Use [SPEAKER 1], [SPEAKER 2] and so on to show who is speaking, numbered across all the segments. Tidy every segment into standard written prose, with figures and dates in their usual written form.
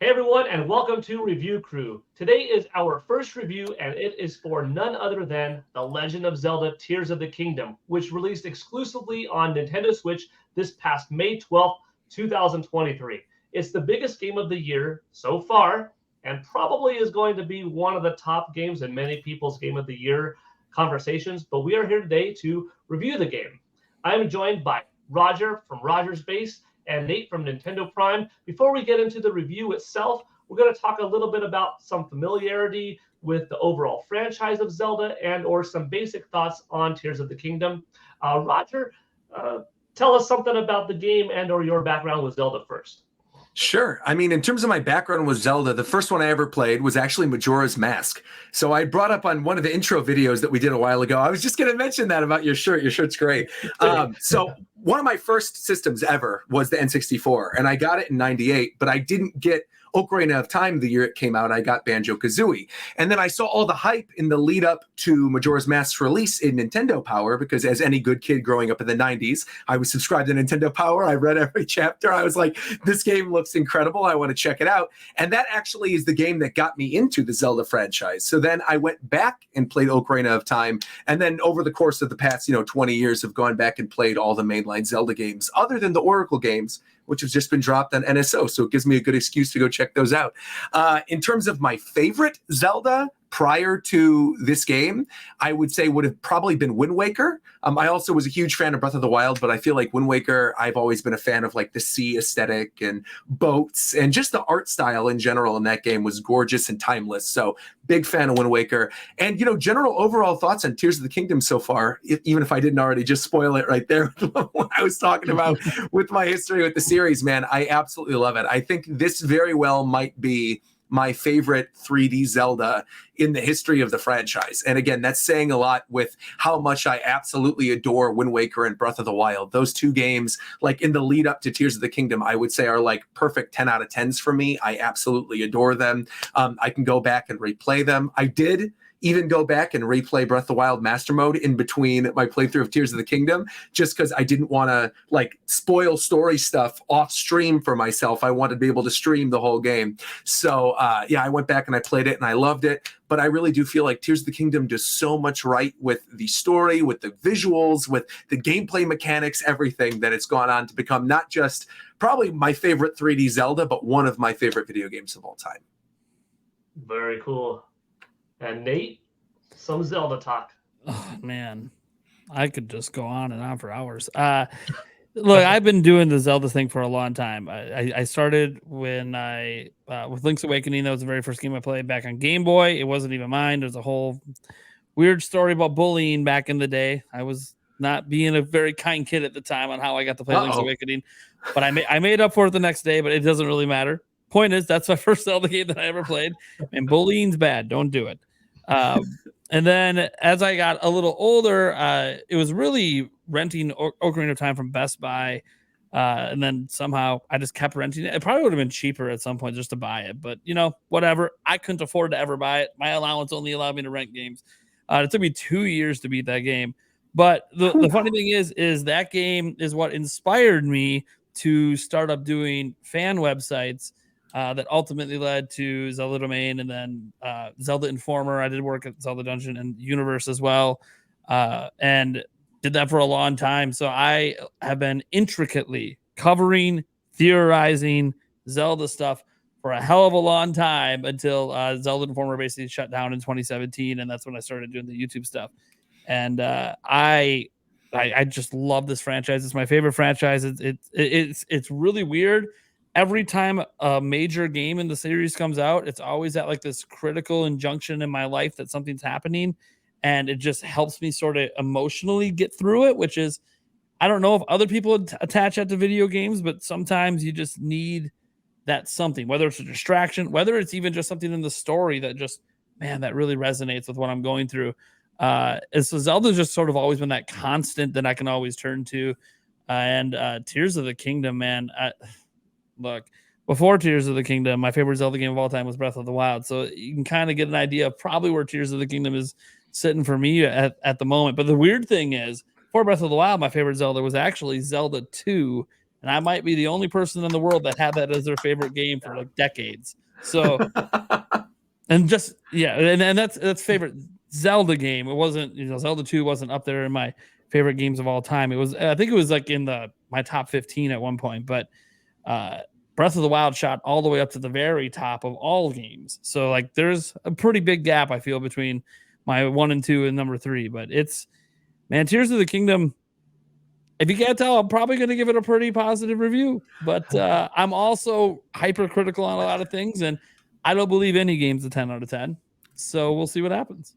[SPEAKER 1] Hey everyone, and welcome to Review Crew. Today is our first review, and it is for none other than The Legend of Zelda Tears of the Kingdom, which released exclusively on Nintendo Switch this past May 12th, 2023. It's the biggest game of the year so far, and probably is going to be one of the top games in many people's Game of the Year conversations. But we are here today to review the game. I'm joined by Roger from Roger's Base and Nate from Nintendo Prime. Before we get into the review itself, we're going to talk a little bit about some familiarity with the overall franchise of Zelda and or some basic thoughts on Tears of the Kingdom. Roger, tell us something about the game and or your background with Zelda first.
[SPEAKER 2] Sure. I mean, in terms of my background with Zelda, the first one I ever played was actually Majora's Mask. So I brought up on one of the intro videos that we did a while ago. I was just going to mention that about your shirt. Your shirt's great. So one of my first systems ever was the N64, and I got it in '98, but I didn't get Ocarina of Time the year it came out. I got Banjo-Kazooie. And then I saw all the hype in the lead up to Majora's Mask's release in Nintendo Power, because as any good kid growing up in the 90s, I was subscribed to Nintendo Power. I read every chapter. I was like, this game looks incredible. I want to check it out. And that actually is the game that got me into the Zelda franchise. So then I went back and played Ocarina of Time. And then over the course of the past, 20 years, have gone back and played all the mainline Zelda games, other than the Oracle games, which has just been dropped on NSO. So it gives me a good excuse to go check those out. In terms of my favorite Zelda prior to this game, I would say would have probably been Wind Waker. I also was a huge fan of Breath of the Wild, but I feel like Wind Waker, I've always been a fan of like the sea aesthetic and boats, and just the art style in general in that game was gorgeous and timeless. So big fan of Wind Waker. And, general overall thoughts on Tears of the Kingdom so far, even if I didn't already just spoil it right there when I was talking about with my history with the series, man, I absolutely love it. I think this very well might be my favorite 3D Zelda in the history of the franchise. And again, that's saying a lot with how much I absolutely adore Wind Waker and Breath of the Wild. Those two games, like in the lead up to Tears of the Kingdom, I would say are like perfect 10 out of 10s for me. I absolutely adore them. I can go back and replay them. I did even go back and replay Breath of the Wild Master Mode in between my playthrough of Tears of the Kingdom, just because I didn't want to like spoil story stuff off stream for myself. I wanted to be able to stream the whole game. So I went back and I played it and I loved it. But I really do feel like Tears of the Kingdom does so much right with the story, with the visuals, with the gameplay mechanics, everything, that it's gone on to become not just probably my favorite 3D Zelda, but one of my favorite video games of all time.
[SPEAKER 1] Very cool. And Nate, some Zelda talk.
[SPEAKER 3] Oh, man, I could just go on and on for hours. Look, I've been doing the Zelda thing for a long time. I started when with Link's Awakening. That was the very first game I played back on Game Boy. It wasn't even mine. There's a whole weird story about bullying back in the day. I was not being a very kind kid at the time on how I got to play Link's Awakening, but I made up for it the next day, but it doesn't really matter. Point is, that's my first Zelda game that I ever played, and bullying's bad. Don't do it. And then as I got a little older, it was really renting Ocarina of Time from Best Buy. And then somehow I just kept renting it. It probably would have been cheaper at some point just to buy it, but whatever. I couldn't afford to ever buy it. My allowance only allowed me to rent games. It took me 2 years to beat that game. But the funny thing is that game is what inspired me to start up doing fan websites. That ultimately led to Zelda Domain and then Zelda Informer. I did work at Zelda Dungeon and Universe as well, and did that for a long time. So I have been intricately covering, theorizing Zelda stuff for a hell of a long time until Zelda Informer basically shut down in 2017, and that's when I started doing the YouTube stuff. And I just love this franchise. It's my favorite franchise. It's really weird. Every time a major game in the series comes out, it's always at like this critical injunction in my life that something's happening. And it just helps me sort of emotionally get through it, which is, I don't know if other people attach that to video games, but sometimes you just need that something, whether it's a distraction, whether it's even just something in the story that just, man, that really resonates with what I'm going through. And so Zelda's just sort of always been that constant that I can always turn to. And Tears of the Kingdom, man, look, before Tears of the Kingdom, my favorite Zelda game of all time was Breath of the Wild. So you can kind of get an idea of probably where Tears of the Kingdom is sitting for me at the moment. But the weird thing is, for Breath of the Wild, my favorite Zelda was actually Zelda 2 and I might be the only person in the world that had that as their favorite game for like decades. So, and just and that's favorite Zelda game. It wasn't, Zelda 2 wasn't up there in my favorite games of all time. It was, I think it was like in my top 15 at one point, but Breath of the Wild shot all the way up to the very top of all games. So like there's a pretty big gap, I feel, between my 1 and 2 and number 3. But it's, man, Tears of the Kingdom, if you can't tell, I'm probably going to give it a pretty positive review. But I'm also hypercritical on a lot of things, and I don't believe any game's a 10 out of 10. So we'll see what happens.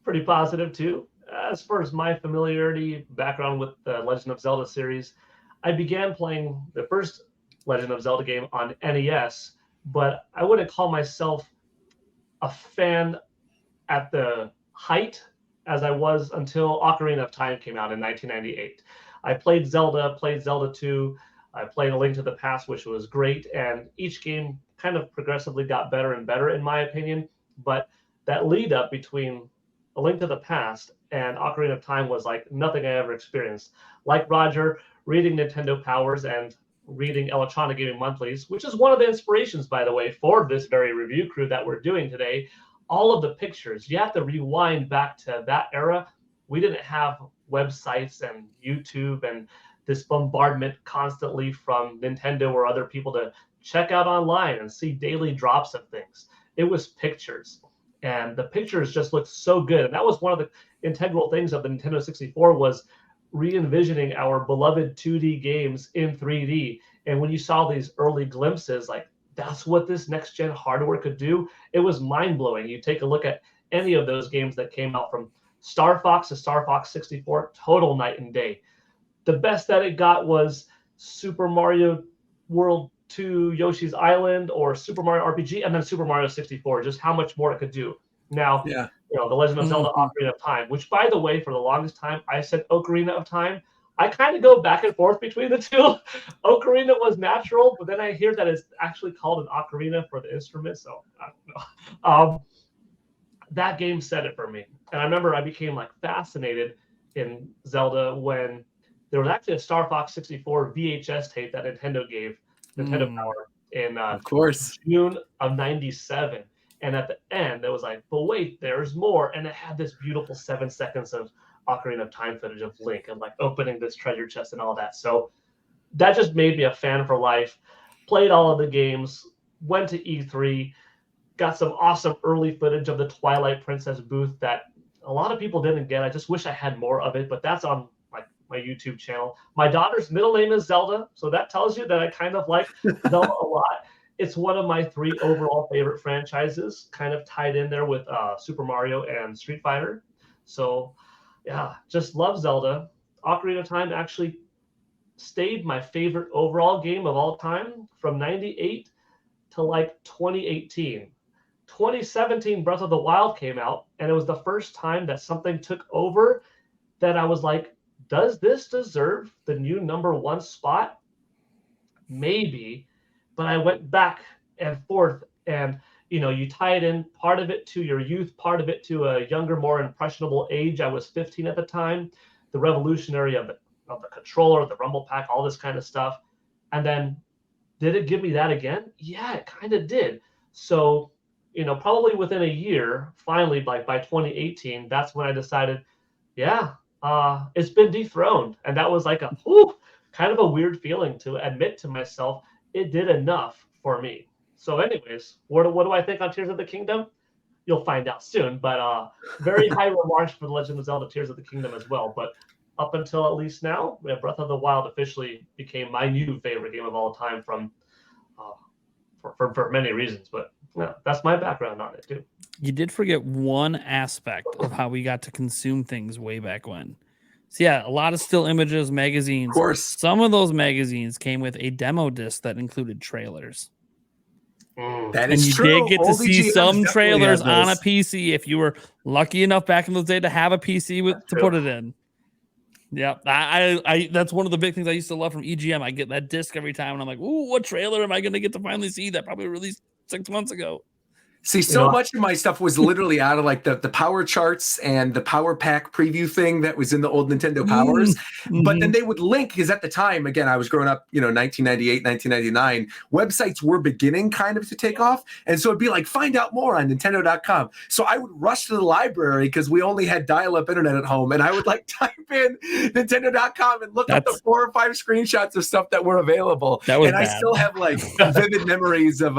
[SPEAKER 1] Pretty positive too. As far as my familiarity, background with the Legend of Zelda series, I began playing the first Legend of Zelda game on NES, but I wouldn't call myself a fan at the height as I was until Ocarina of Time came out in 1998. I played Zelda 2, I played A Link to the Past, which was great, and each game kind of progressively got better and better in my opinion, but that lead up between A Link to the Past and Ocarina of Time was like nothing I ever experienced. Like Roger, reading Nintendo Powers and reading Electronic Gaming Monthlies, which is one of the inspirations, by the way, for this very review crew that we're doing today. All of the pictures, you have to rewind back to that era. We didn't have websites and YouTube and this bombardment constantly from Nintendo or other people to check out online and see daily drops of things. It was pictures, and the pictures just looked so good. And that was one of the integral things of the Nintendo 64 was re-envisioning our beloved 2D games in 3D. And when you saw these early glimpses, like that's what this next gen hardware could do, it was mind-blowing. You take a look at any of those games that came out from Star Fox to Star Fox 64, total night and day. The best that it got was Super Mario World 2 Yoshi's Island or Super Mario RPG, and then Super Mario 64, just how much more it could do. Now, the Legend of Zelda Ocarina of Time, which, by the way, for the longest time, I said Ocarina of Time. I kind of go back and forth between the two. Ocarina was natural, but then I hear that it's actually called an ocarina for the instrument, so I don't know. That game said it for me. And I remember I became like fascinated in Zelda when there was actually a Star Fox 64 VHS tape that Nintendo gave Nintendo Power in
[SPEAKER 2] of course,
[SPEAKER 1] June of 97. And at the end, it was like, but wait, there's more. And it had this beautiful 7 seconds of Ocarina of Time footage of Link and like opening this treasure chest and all that. So that just made me a fan for life. Played all of the games, went to E3, got some awesome early footage of the Twilight Princess booth that a lot of people didn't get. I just wish I had more of it, but that's on my YouTube channel. My daughter's middle name is Zelda, so that tells you that I kind of like Zelda a lot. It's one of my 3 overall favorite franchises, kind of tied in there with Super Mario and Street Fighter. So yeah, just love Zelda. Ocarina of Time actually stayed my favorite overall game of all time from 98 to like 2018. 2017, Breath of the Wild came out, and it was the first time that something took over that I was like, does this deserve the new #1 spot? Maybe. But I went back and forth, and you tie it in, part of it to your youth, part of it to a younger, more impressionable age. I was 15 at the time. The revolutionary of the controller, the rumble pack, all this kind of stuff. And then did it give me that again? Yeah, it kind of did. So, probably within a year, finally, like by 2018, that's when I decided, it's been dethroned. And that was like kind of a weird feeling to admit to myself. It did enough for me. So anyways, what do I think on Tears of the Kingdom? You'll find out soon. But very high remarks for The Legend of Zelda Tears of the Kingdom as well. But up until at least now, Breath of the Wild officially became my new favorite game of all time from for many reasons. But that's my background on it too.
[SPEAKER 3] You did forget one aspect of how we got to consume things way back when. So yeah, a lot of still images, magazines.
[SPEAKER 2] Of course.
[SPEAKER 3] Some of those magazines came with a demo disc that included trailers.
[SPEAKER 2] That is true.
[SPEAKER 3] And you did get to see
[SPEAKER 2] GMs
[SPEAKER 3] some trailers
[SPEAKER 2] definitely
[SPEAKER 3] on a PC if you were lucky enough back in those days to have a PC to put it in. Yeah, I that's one of the big things I used to love from EGM. I get that disc every time, and I'm like, ooh, what trailer am I going to get to finally see that probably released 6 months ago?
[SPEAKER 2] See, so much of my stuff was literally out of like the power charts and the power pack preview thing that was in the old Nintendo Powers. But then they would link, because at the time, again, I was growing up, 1998, 1999, websites were beginning kind of to take off. And so it'd be like, find out more on Nintendo.com. So I would rush to the library because we only had dial-up internet at home. And I would like type in Nintendo.com and look up the 4 or 5 screenshots of stuff that were available. And I still have like vivid memories of,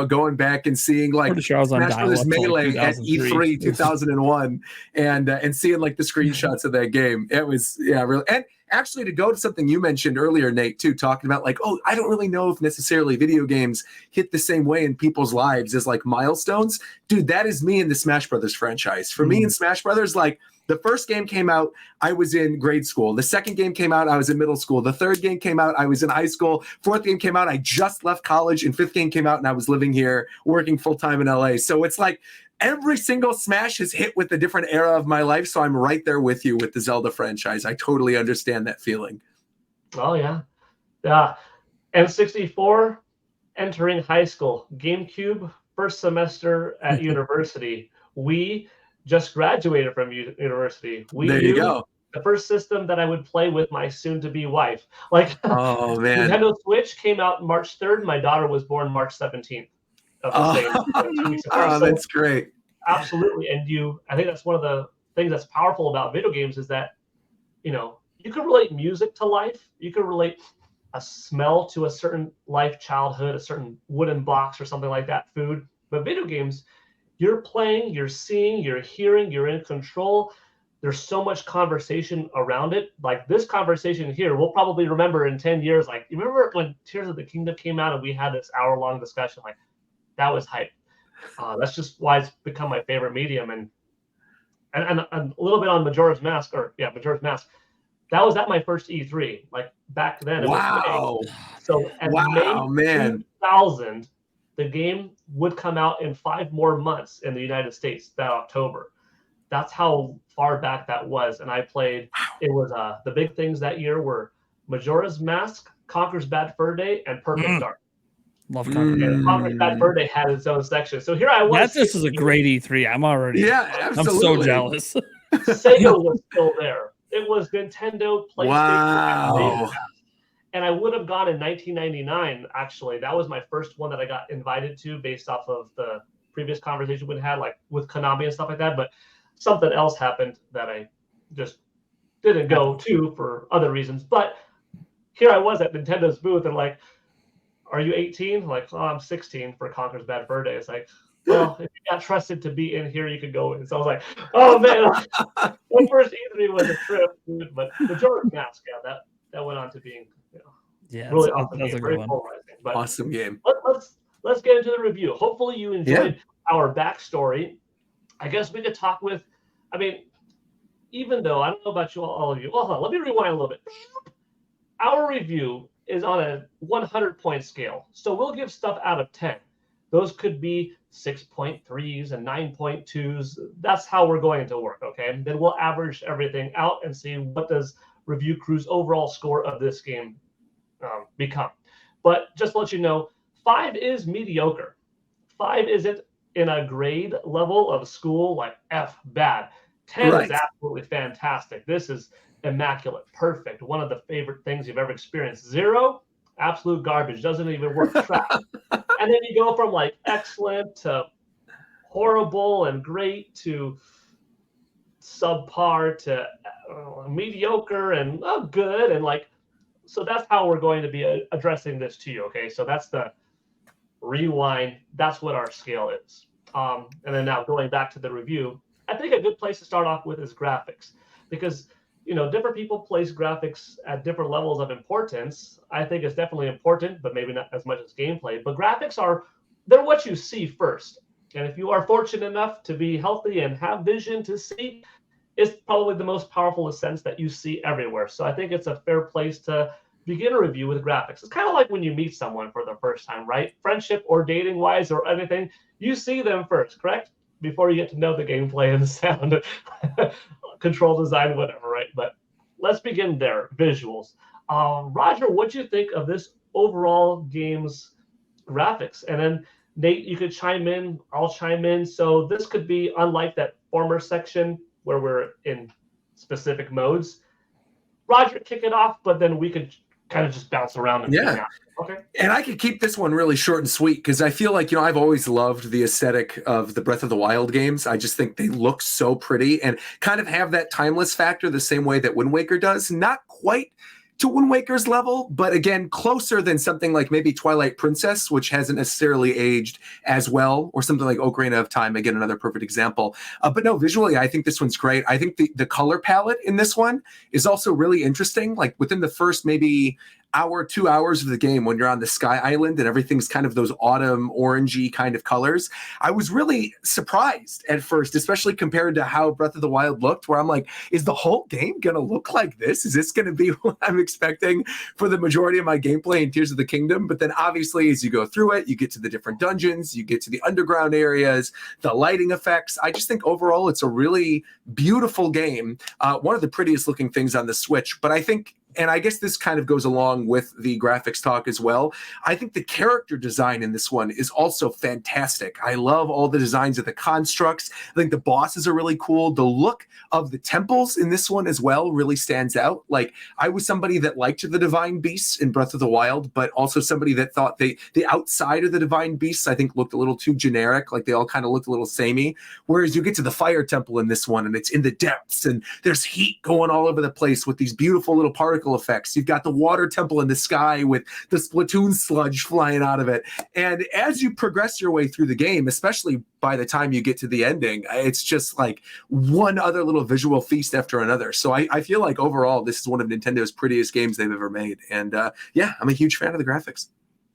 [SPEAKER 2] going back and seeing like Smash Brothers Melee at E3 2001 and seeing like the screenshots of that game. It was, really. And actually, to go to something you mentioned earlier, Nate, too, talking about like, I don't really know if necessarily video games hit the same way in people's lives as like milestones. Dude, that is me in the Smash Brothers franchise. For me in Smash Brothers, like, the first game came out, I was in grade school. The second game came out, I was in middle school. The third game came out, I was in high school. Fourth game came out, I just left college. And fifth game came out, and I was living here, working full-time in LA. So it's like every single Smash is hit with a different era of my life. So I'm right there with you with the Zelda franchise. I totally understand that feeling.
[SPEAKER 1] Oh, yeah. Yeah. N64, entering high school. GameCube, first semester at university. Wii, just graduated from university.
[SPEAKER 2] There you go.
[SPEAKER 1] The first system that I would play with my soon-to-be wife. Like,
[SPEAKER 2] oh man,
[SPEAKER 1] Nintendo Switch came out March 3rd. My daughter was born March 17th. Of the same 2 weeks apart.
[SPEAKER 2] So, that's great.
[SPEAKER 1] Absolutely, and I think that's one of the things that's powerful about video games is that, you can relate music to life. You can relate a smell to a certain life, childhood, a certain wooden box or something like that, food. But video games, you're playing, you're seeing, you're hearing, you're in control. There's so much conversation around it. Like this conversation here, we'll probably remember in 10 years. Like, you remember when Tears of the Kingdom came out and we had this hour-long discussion? Like, that was hype. That's just why it's become my favorite medium. And a little bit on Majora's Mask, Majora's Mask. That was at my first E3. Like back then.
[SPEAKER 2] Wow.
[SPEAKER 1] It was May. So at May 2000, the game would come out in 5 more months in the United States that October. That's how far back that was. And I played, it was the big things that year were Majora's Mask, Conker's Bad Fur Day, and Perfect Dark.
[SPEAKER 3] Love Conker.
[SPEAKER 1] And Conker's Bad Fur Day had its own section. So here I was.
[SPEAKER 3] This is a great E3. I'm already.
[SPEAKER 2] Yeah, absolutely.
[SPEAKER 3] I'm so jealous.
[SPEAKER 1] Sega was still there. It was Nintendo, PlayStation.
[SPEAKER 2] Wow.
[SPEAKER 1] And I would have gone in 1999, actually. That was my first one that I got invited to based off of the previous conversation we had, like with Konami and stuff like that. But something else happened that I just didn't go to for other reasons. But here I was at Nintendo's booth and like, are you 18? Like, I'm 16 for Conker's Bad Fur Day. It's like, well, if you got trusted to be in here, you could go in. So I was like, oh man, my first E3 was a trip, but Majora's Mask, that went on to being, really awesome game. Very polarizing. But
[SPEAKER 2] awesome game.
[SPEAKER 1] Let's get into the review. Hopefully you enjoyed our backstory. I guess we could talk with, even though I don't know about you all of you. Well, hold on, let me rewind a little bit. Our review is on a 100-point scale. So we'll give stuff out of 10. Those could be 6.3s and 9.2s. That's how we're going to work, okay? And then we'll average everything out and see what does Review Crew's overall score of this game become. But just to let you know, 5 is mediocre. 5 isn't in a grade level of school like F, bad. 10 is absolutely fantastic. This is immaculate, perfect, one of the favorite things you've ever experienced. 0, absolute garbage, doesn't even work. Trash. And then you go from like excellent to horrible and great to subpar to mediocre and good, and like, so that's how we're going to be addressing this to you. Okay, so that's the rewind. That's what our scale is. And then now going back to the review, I think a good place to start off with is graphics, because different people place graphics at different levels of importance. I think it's definitely important, but maybe not as much as gameplay. But graphics they're what you see first. And if you are fortunate enough to be healthy and have vision to see, it's probably the most powerful sense that you see everywhere. So I think it's a fair place to begin a review with graphics. It's kind of like when you meet someone for the first time, right? Friendship or dating wise or anything, you see them first, correct? Before you get to know the gameplay and the sound, control design, whatever, right? But let's begin there. Visuals. Roger, what do you think of this overall game's graphics? And then Nate, you could chime in. I'll chime in. So this could be unlike that former section where we're in specific modes. Roger, kick it off, but then we could kind of just bounce around and
[SPEAKER 2] Yeah.
[SPEAKER 1] Okay.
[SPEAKER 2] And I could keep this one really short and sweet because I feel like, I've always loved the aesthetic of the Breath of the Wild games. I just think they look so pretty and kind of have that timeless factor the same way that Wind Waker does. Not quite to Wind Waker's level, but again, closer than something like maybe Twilight Princess, which hasn't necessarily aged as well, or something like Ocarina of Time, again, another perfect example. But no, visually, I think this one's great. I think the color palette in this one is also really interesting. Like within the first maybe hour, 2 hours of the game, when you're on the Sky Island and everything's kind of those autumn orangey kind of colors, I was really surprised at first, especially compared to how Breath of the Wild looked, where I'm like, is the whole game going to look like this? Is this going to be what I'm expecting for the majority of my gameplay in Tears of the Kingdom? But then obviously, as you go through it, you get to the different dungeons, you get to the underground areas, the lighting effects. I just think overall, it's a really beautiful game. One of the prettiest looking things on the Switch, but I think, and I guess this kind of goes along with the graphics talk as well, I think the character design in this one is also fantastic. I love all the designs of the constructs. I think the bosses are really cool. The look of the temples in this one as well really stands out. Like, I was somebody that liked the Divine Beasts in Breath of the Wild, but also somebody that thought the outside of the Divine Beasts, I think, looked a little too generic. Like, they all kind of looked a little samey. Whereas you get to the Fire Temple in this one, and it's in the depths, and there's heat going all over the place with these beautiful little particle effects. You've got the water temple in the sky with the Splatoon sludge flying out of it. And as you progress your way through the game, especially by the time you get to the ending, it's just like one other little visual feast after another. So I feel like overall, this is one of Nintendo's prettiest games they've ever made. And yeah, I'm a huge fan of the graphics.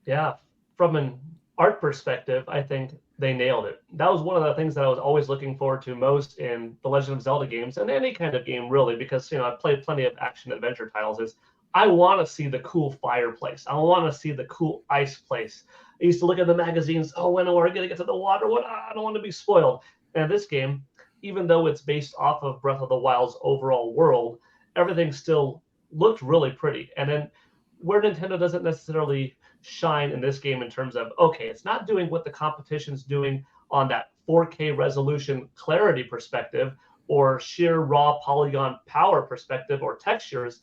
[SPEAKER 1] Yeah. From an art perspective, I think they nailed it. That was one of the things that I was always looking forward to most in the Legend of Zelda games, and any kind of game really, because I've played plenty of action adventure titles. Is I want to see the cool fireplace. I want to see the cool ice place. I used to look at the magazines. Oh, when are we going to get to the water? What? I don't want to be spoiled. And this game, even though it's based off of Breath of the Wild's overall world, everything still looked really pretty. And then where Nintendo doesn't necessarily shine in this game in terms of, okay, it's not doing what the competition's doing on that 4K resolution clarity perspective or sheer raw polygon power perspective or textures.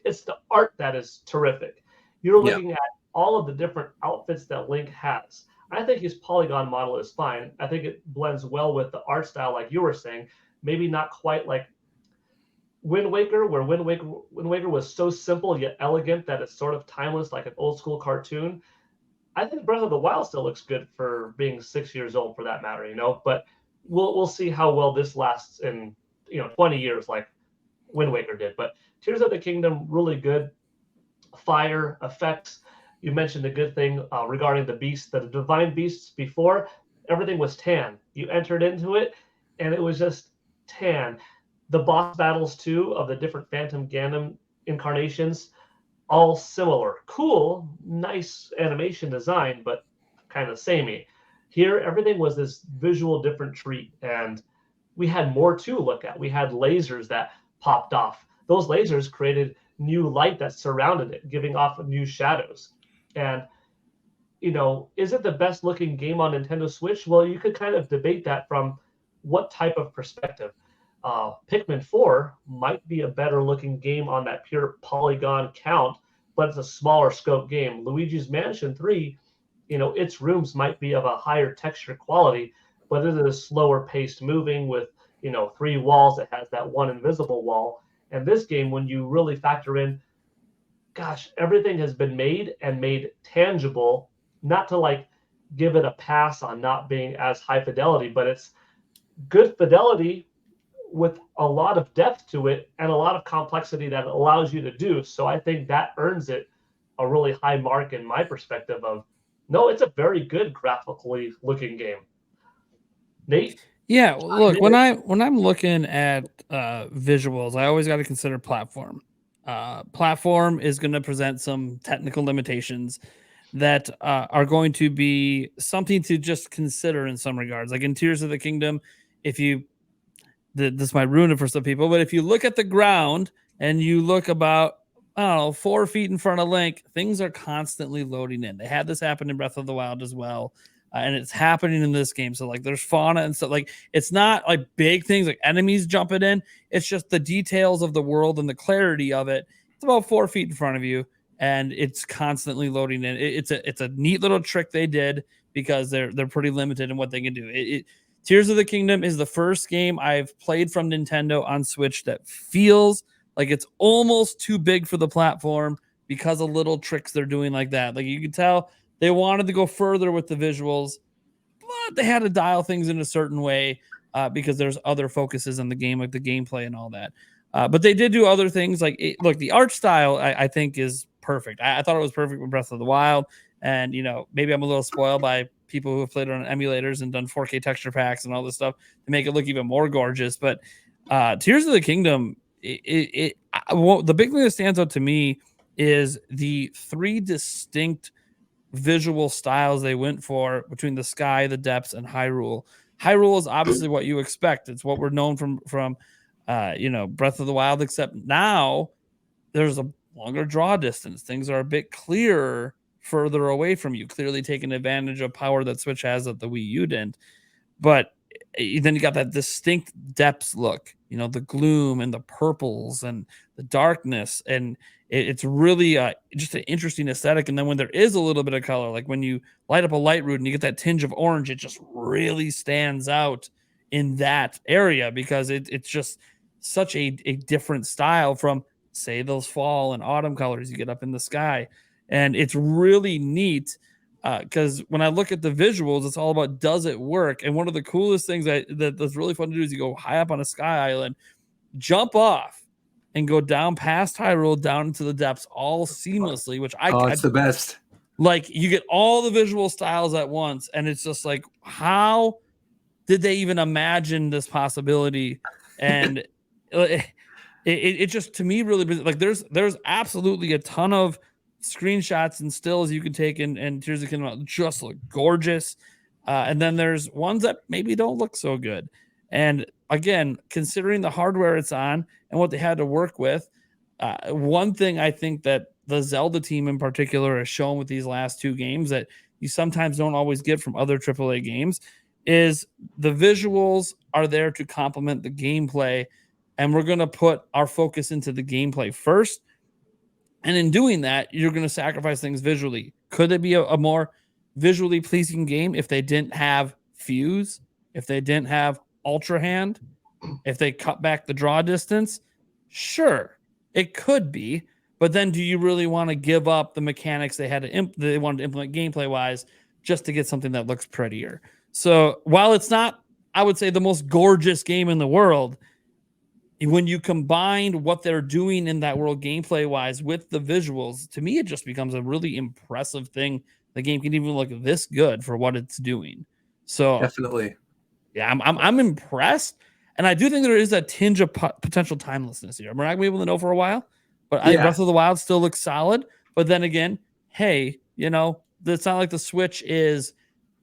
[SPEAKER 1] It's the art that is terrific. You're looking at all of the different outfits that Link has. I think his polygon model is fine. I think it blends well with the art style, like you were saying. Maybe not quite like Wind Waker, where Wind Waker was so simple yet elegant that it's sort of timeless, like an old school cartoon. I think Breath of the Wild still looks good for being 6 years old, for that matter. But we'll see how well this lasts in 20 years, like Wind Waker did. But Tears of the Kingdom, really good. Fire effects. You mentioned a good thing regarding the beasts, the divine beasts. Before, everything was tan. You entered into it, and it was just tan. The boss battles too of the different Phantom Ganon incarnations, all similar. Cool, nice animation design, but kind of samey. Here, everything was this visual different treat, and we had more to look at. We had lasers that popped off. Those lasers created new light that surrounded it, giving off new shadows. And is it the best looking game on Nintendo Switch? Well, you could kind of debate that from what type of perspective. Pikmin 4 might be a better looking game on that pure polygon count, but it's a smaller scope game. Luigi's Mansion 3, its rooms might be of a higher texture quality, but it is slower paced moving with, 3 walls. It has that one invisible wall. And this game, when you really factor in, gosh, everything has been made and made tangible, not to like give it a pass on not being as high fidelity, but it's good fidelity with a lot of depth to it and a lot of complexity that it allows you to do. So I think that earns it a really high mark in my perspective of, no, it's a very good graphically looking game. Nate?
[SPEAKER 3] Yeah, look, when I'm looking at visuals, I always got to consider platform. Platform is going to present some technical limitations that are going to be something to just consider in some regards. Like in Tears of the Kingdom, this might ruin it for some people, but if you look at the ground and you look about, 4 feet in front of Link, things are constantly loading in. They had this happen in Breath of the Wild as well. and it's happening in this game. So like there's fauna and stuff. Like it's not like big things like enemies jumping in. It's just the details of the world and the clarity of it. It's about 4 feet in front of you, and it's constantly loading in. It's a neat little trick they did because they're pretty limited in what they can do. Tears of the Kingdom is the first game I've played from Nintendo on Switch that feels like it's almost too big for the platform because of little tricks they're doing like that. Like you can tell they wanted to go further with the visuals, but they had to dial things in a certain way because there's other focuses in the game, like the gameplay and all that. But they did do other things like look, the art style I think is perfect. I thought it was perfect with Breath of the Wild, and maybe I'm a little spoiled by people who have played it on emulators and done 4K texture packs and all this stuff to make it look even more gorgeous. But Tears of the Kingdom, the big thing that stands out to me is the 3 distinct visual styles they went for between the sky, the depths, and Hyrule. Hyrule is obviously what you expect. It's what we're known from Breath of the Wild, except now there's a longer draw distance. Things are a bit clearer further away from you, clearly taking advantage of power that Switch has that the Wii U didn't. But then you got that distinct depths look, the gloom and the purples and the darkness, and it's really just an interesting aesthetic. And then when there is a little bit of color, like when you light up a light root and you get that tinge of orange, it just really stands out in that area because it's just such a different style from, say, those fall and autumn colors you get up in the sky. And it's really neat because when I look at the visuals, it's all about, does it work? And one of the coolest things that's really fun to do is you go high up on a sky island, jump off, and go down past Hyrule, down into the depths all seamlessly, which
[SPEAKER 2] it's the best.
[SPEAKER 3] Like you get all the visual styles at once. And it's just like, how did they even imagine this possibility? And it just, to me, really, like there's absolutely a ton of screenshots and stills you can take and Tears of the Kingdom just look gorgeous. And then there's ones that maybe don't look so good. And again, considering the hardware it's on and what they had to work with, one thing I think that the Zelda team in particular has shown with these last 2 games that you sometimes don't always get from other AAA games is the visuals are there to complement the gameplay. And we're going to put our focus into the gameplay first. And in doing that, you're going to sacrifice things visually. Could it be a more visually pleasing game if they didn't have Fuse, if they didn't have Ultra Hand, if they cut back the draw distance? Sure, it could be. But then do you really want to give up the mechanics they wanted to implement gameplay-wise just to get something that looks prettier? So while it's not, I would say, the most gorgeous game in the world, when you combine what they're doing in that world gameplay wise with the visuals, to me, it just becomes a really impressive thing. The game can even look this good for what it's doing. So
[SPEAKER 2] definitely.
[SPEAKER 3] Yeah, I'm impressed. And I do think there is a tinge of potential timelessness here. We're not going to be able to know for a while, but Breath of the Wild still looks solid. But then again, hey, it's not like the Switch is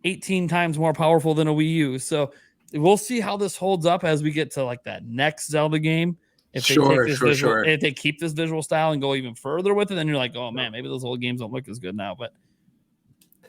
[SPEAKER 3] 18 times more powerful than a Wii U. So we'll see how this holds up as we get to like that next Zelda game. If they keep this visual style and go even further with it, then you're like, oh man, maybe those old games don't look as good now. But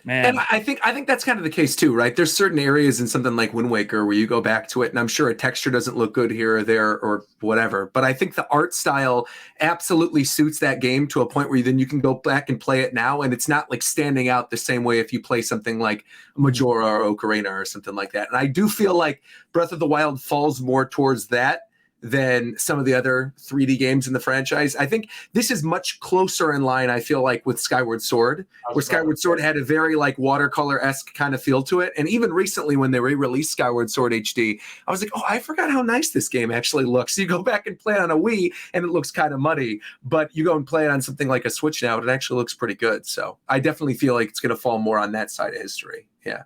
[SPEAKER 3] man,
[SPEAKER 2] and I think that's kind of the case too, right? There's certain areas in something like Wind Waker where you go back to it, and I'm sure a texture doesn't look good here or there or whatever. But I think the art style absolutely suits that game to a point where then you can go back and play it now, and it's not like standing out the same way if you play something like Majora or Ocarina or something like that. And I do feel like Breath of the Wild falls more towards that than some of the other 3D games in the franchise. I think this is much closer in line, I feel like, with Skyward Sword, where Skyward Sword had a very like watercolor-esque kind of feel to it. And even recently when they re-released Skyward Sword HD, I was like, oh, I forgot how nice this game actually looks. You go back and play it on a Wii and it looks kind of muddy, but you go and play it on something like a Switch now, it actually looks pretty good. So I definitely feel like it's going to fall more on that side of history. Yeah.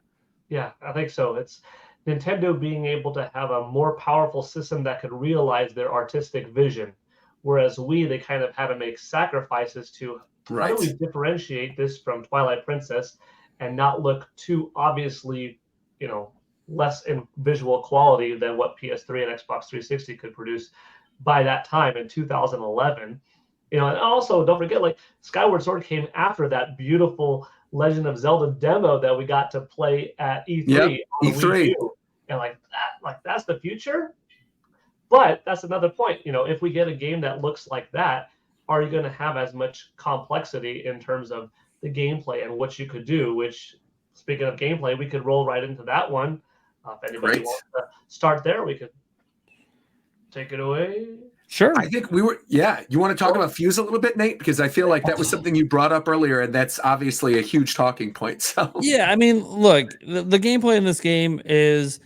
[SPEAKER 1] Yeah, I think so. It's Nintendo being able to have a more powerful system that could realize their artistic vision, whereas they kind of had to make sacrifices to how do we differentiate this from Twilight Princess and not look too obviously, less in visual quality than what PS3 and Xbox 360 could produce by that time in 2011. And also don't forget, like Skyward Sword came after that beautiful Legend of Zelda demo that we got to play at E3
[SPEAKER 2] Yep,
[SPEAKER 1] on Wii
[SPEAKER 2] E3.
[SPEAKER 1] U. And that's the future. But that's another point. If we get a game that looks like that, are you going to have as much complexity in terms of the gameplay and what you could do? Which, speaking of gameplay, we could roll right into that one. If anybody wants to start there, we could take it away.
[SPEAKER 3] Sure.
[SPEAKER 2] I think you want to talk about Fuse a little bit, Nate? Because I feel like that was something you brought up earlier, and that's obviously a huge talking point. So
[SPEAKER 3] yeah, I mean, look, the gameplay in this game is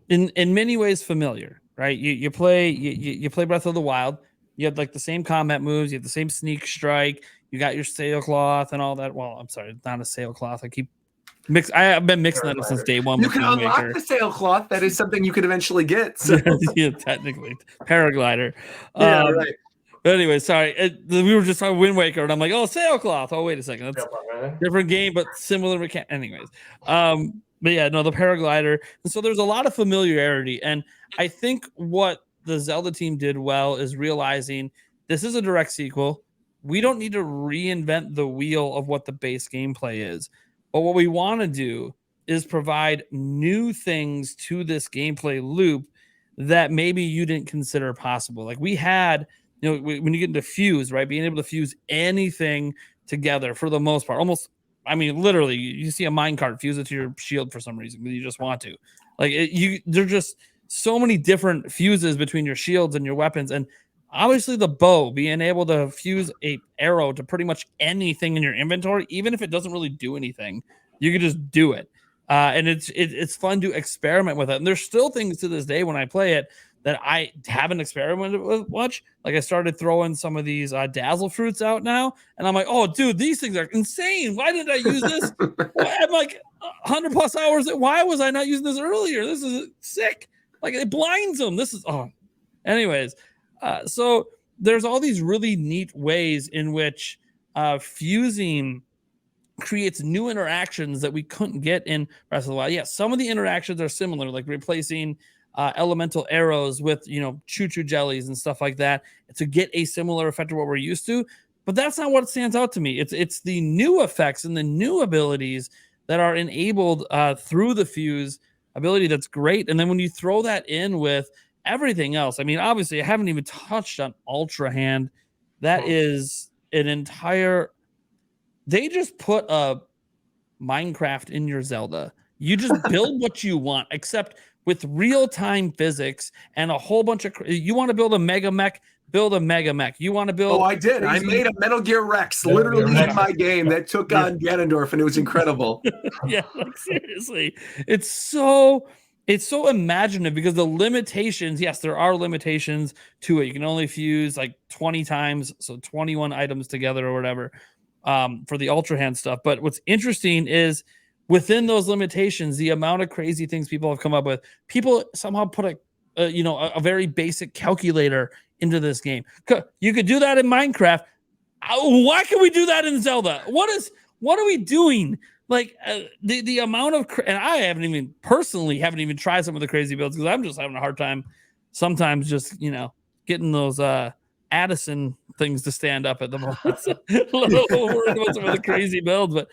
[SPEAKER 3] in many ways familiar, right? You play Breath of the Wild. You have like the same combat moves. You have the same sneak strike. You got your sailcloth and all that. Well, I'm sorry, not a sailcloth. I've been mixing that up since day one.
[SPEAKER 2] You can unlock the sailcloth. That is something you could eventually get. So.
[SPEAKER 3] Yeah, technically, paraglider.
[SPEAKER 2] Yeah, right.
[SPEAKER 3] But anyway, sorry. We were just on Wind Waker, and I'm like, oh, sailcloth. Oh, wait a second, that's different game, but similar mechanic. Anyways, but yeah, no, the paraglider. And so there's a lot of familiarity, and I think what the Zelda team did well is realizing this is a direct sequel. We don't need to reinvent the wheel of what the base gameplay is. But what we want to do is provide new things to this gameplay loop that maybe you didn't consider possible. Like we had, when you get into Fuse, right? Being able to fuse anything together for the most part, almost, I mean, literally, you see a minecart, fuse it to your shield for some reason, you just want to. There's just so many different fuses between your shields and your weapons. And obviously the bow, being able to fuse a arrow to pretty much anything in your inventory, even if it doesn't really do anything, you can just do it. And it's fun to experiment with it. And there's still things to this day when I play it that I haven't experimented with much. Like I started throwing some of these dazzle fruits out now. And I'm like, oh, dude, these things are insane. Why didn't I use this? I'm like 100 plus hours. Why was I not using this earlier? This is sick. Like it blinds them. Anyways. So there's all these really neat ways in which fusing creates new interactions that we couldn't get in Breath of the Wild. Yeah, some of the interactions are similar, like replacing elemental arrows with, choo-choo jellies and stuff like that to get a similar effect to what we're used to. But that's not what stands out to me. It's the new effects and the new abilities that are enabled through the fuse ability that's great. And then when you throw that in with everything else, I mean, obviously, I haven't even touched on Ultra Hand. That is an entire. They just put a Minecraft in your Zelda. You just build what you want, except with real-time physics and a whole bunch of. You want to build a mega mech? Build a mega mech. You want to build?
[SPEAKER 2] Oh, I did. I made a Metal Gear Rex literally in my game that took on Ganondorf, and it was incredible.
[SPEAKER 3] Yeah, like seriously, it's so imaginative because the limitations. Yes, there are limitations to it. You can only fuse like 20 times, so 21 items together or whatever for the Ultra Hand stuff. But what's interesting is within those limitations, the amount of crazy things people have come up with. People somehow put a very basic calculator into this game. You could do that in Minecraft. Why can we do that in Zelda? What are we doing? Like the amount of, and I haven't even tried some of the crazy builds because I'm just having a hard time sometimes just, getting those Addison things to stand up at the moment. So, a little worried about some of the crazy builds, but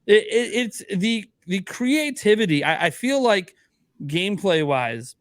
[SPEAKER 3] it's the creativity. I feel like gameplay wise,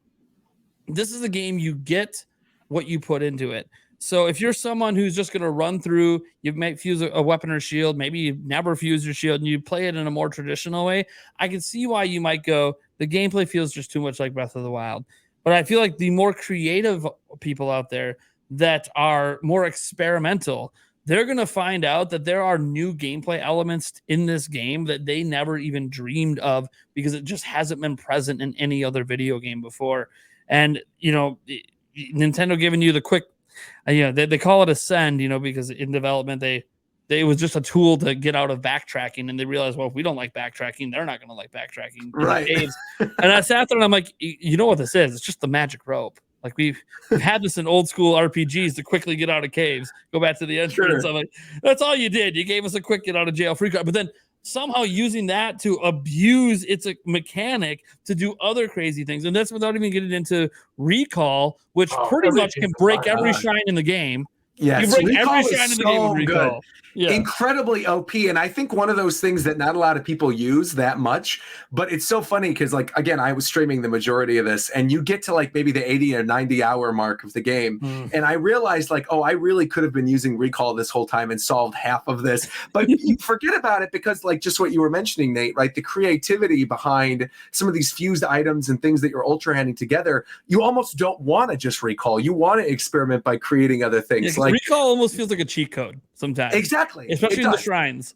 [SPEAKER 3] this is a game you get what you put into it. So if you're someone who's just going to run through, you might fuse a weapon or shield, maybe you never fuse your shield and you play it in a more traditional way, I can see why you might go, the gameplay feels just too much like Breath of the Wild. But I feel like the more creative people out there that are more experimental, they're going to find out that there are new gameplay elements in this game that they never even dreamed of because it just hasn't been present in any other video game before. And, Nintendo giving you the quick, they call it ascend, because in development, it was just a tool to get out of backtracking. And they realized, well, if we don't like backtracking, they're not going to like backtracking.
[SPEAKER 2] Right.
[SPEAKER 3] And I sat there and I'm like, you know what this is? It's just the magic rope. Like we've had this in old school RPGs to quickly get out of caves, go back to the entrance. Sure. I'm like, that's all you did. You gave us a quick get out of jail free card. But then somehow using that to abuse its a mechanic to do other crazy things. And that's without even getting into recall, which pretty much can break every shrine in the game.
[SPEAKER 2] Yes,
[SPEAKER 3] You bring every
[SPEAKER 2] recall
[SPEAKER 3] shine
[SPEAKER 2] is
[SPEAKER 3] in the game with
[SPEAKER 2] so good.
[SPEAKER 3] recall. Yeah.
[SPEAKER 2] Incredibly OP. And I think one of those things that not a lot of people use that much, but it's so funny because, like, again, I was streaming the majority of this, and you get to like maybe the 80 or 90 hour mark of the game. And I realized, like, oh, I really could have been using recall this whole time and solved half of this. But you forget about it because, like, just what you were mentioning, Nate, right? The creativity behind some of these fused items and things that you're ultra handing together, you almost don't want to just recall. You want to experiment by creating other things.
[SPEAKER 3] Yeah,
[SPEAKER 2] like
[SPEAKER 3] recall almost feels like a cheat code sometimes.
[SPEAKER 2] Exactly.
[SPEAKER 3] Especially in the shrines.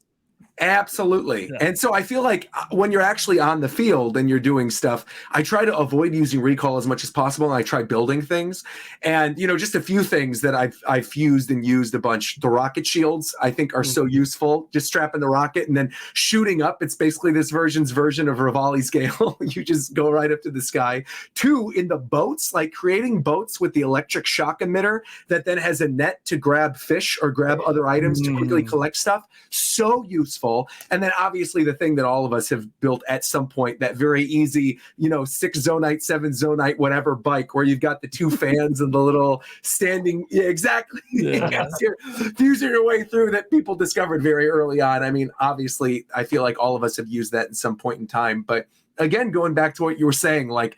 [SPEAKER 2] Absolutely.
[SPEAKER 3] Yeah.
[SPEAKER 2] And so I feel like when you're actually on the field and you're doing stuff, I try to avoid using recall as much as possible. And I try building things. And, you know, just a few things that I've fused and used a bunch. The rocket shields, I think, are so useful. Just strapping the rocket and then shooting up. It's basically this version of Rivali's Gale. You just go right up to the sky. 2, in the boats, like creating boats with the electric shock emitter that then has a net to grab fish or grab other items to quickly collect stuff. So useful. And then obviously the thing that all of us have built at some point, that very easy, you know, 6 zonite, 7 zonite, whatever bike where you've got the 2 fans and the little standing. Yeah, exactly.
[SPEAKER 3] Yeah.
[SPEAKER 2] You're fusing your way through that people discovered very early on. I mean, obviously, I feel like all of us have used that at some point in time. But again, going back to what you were saying, like,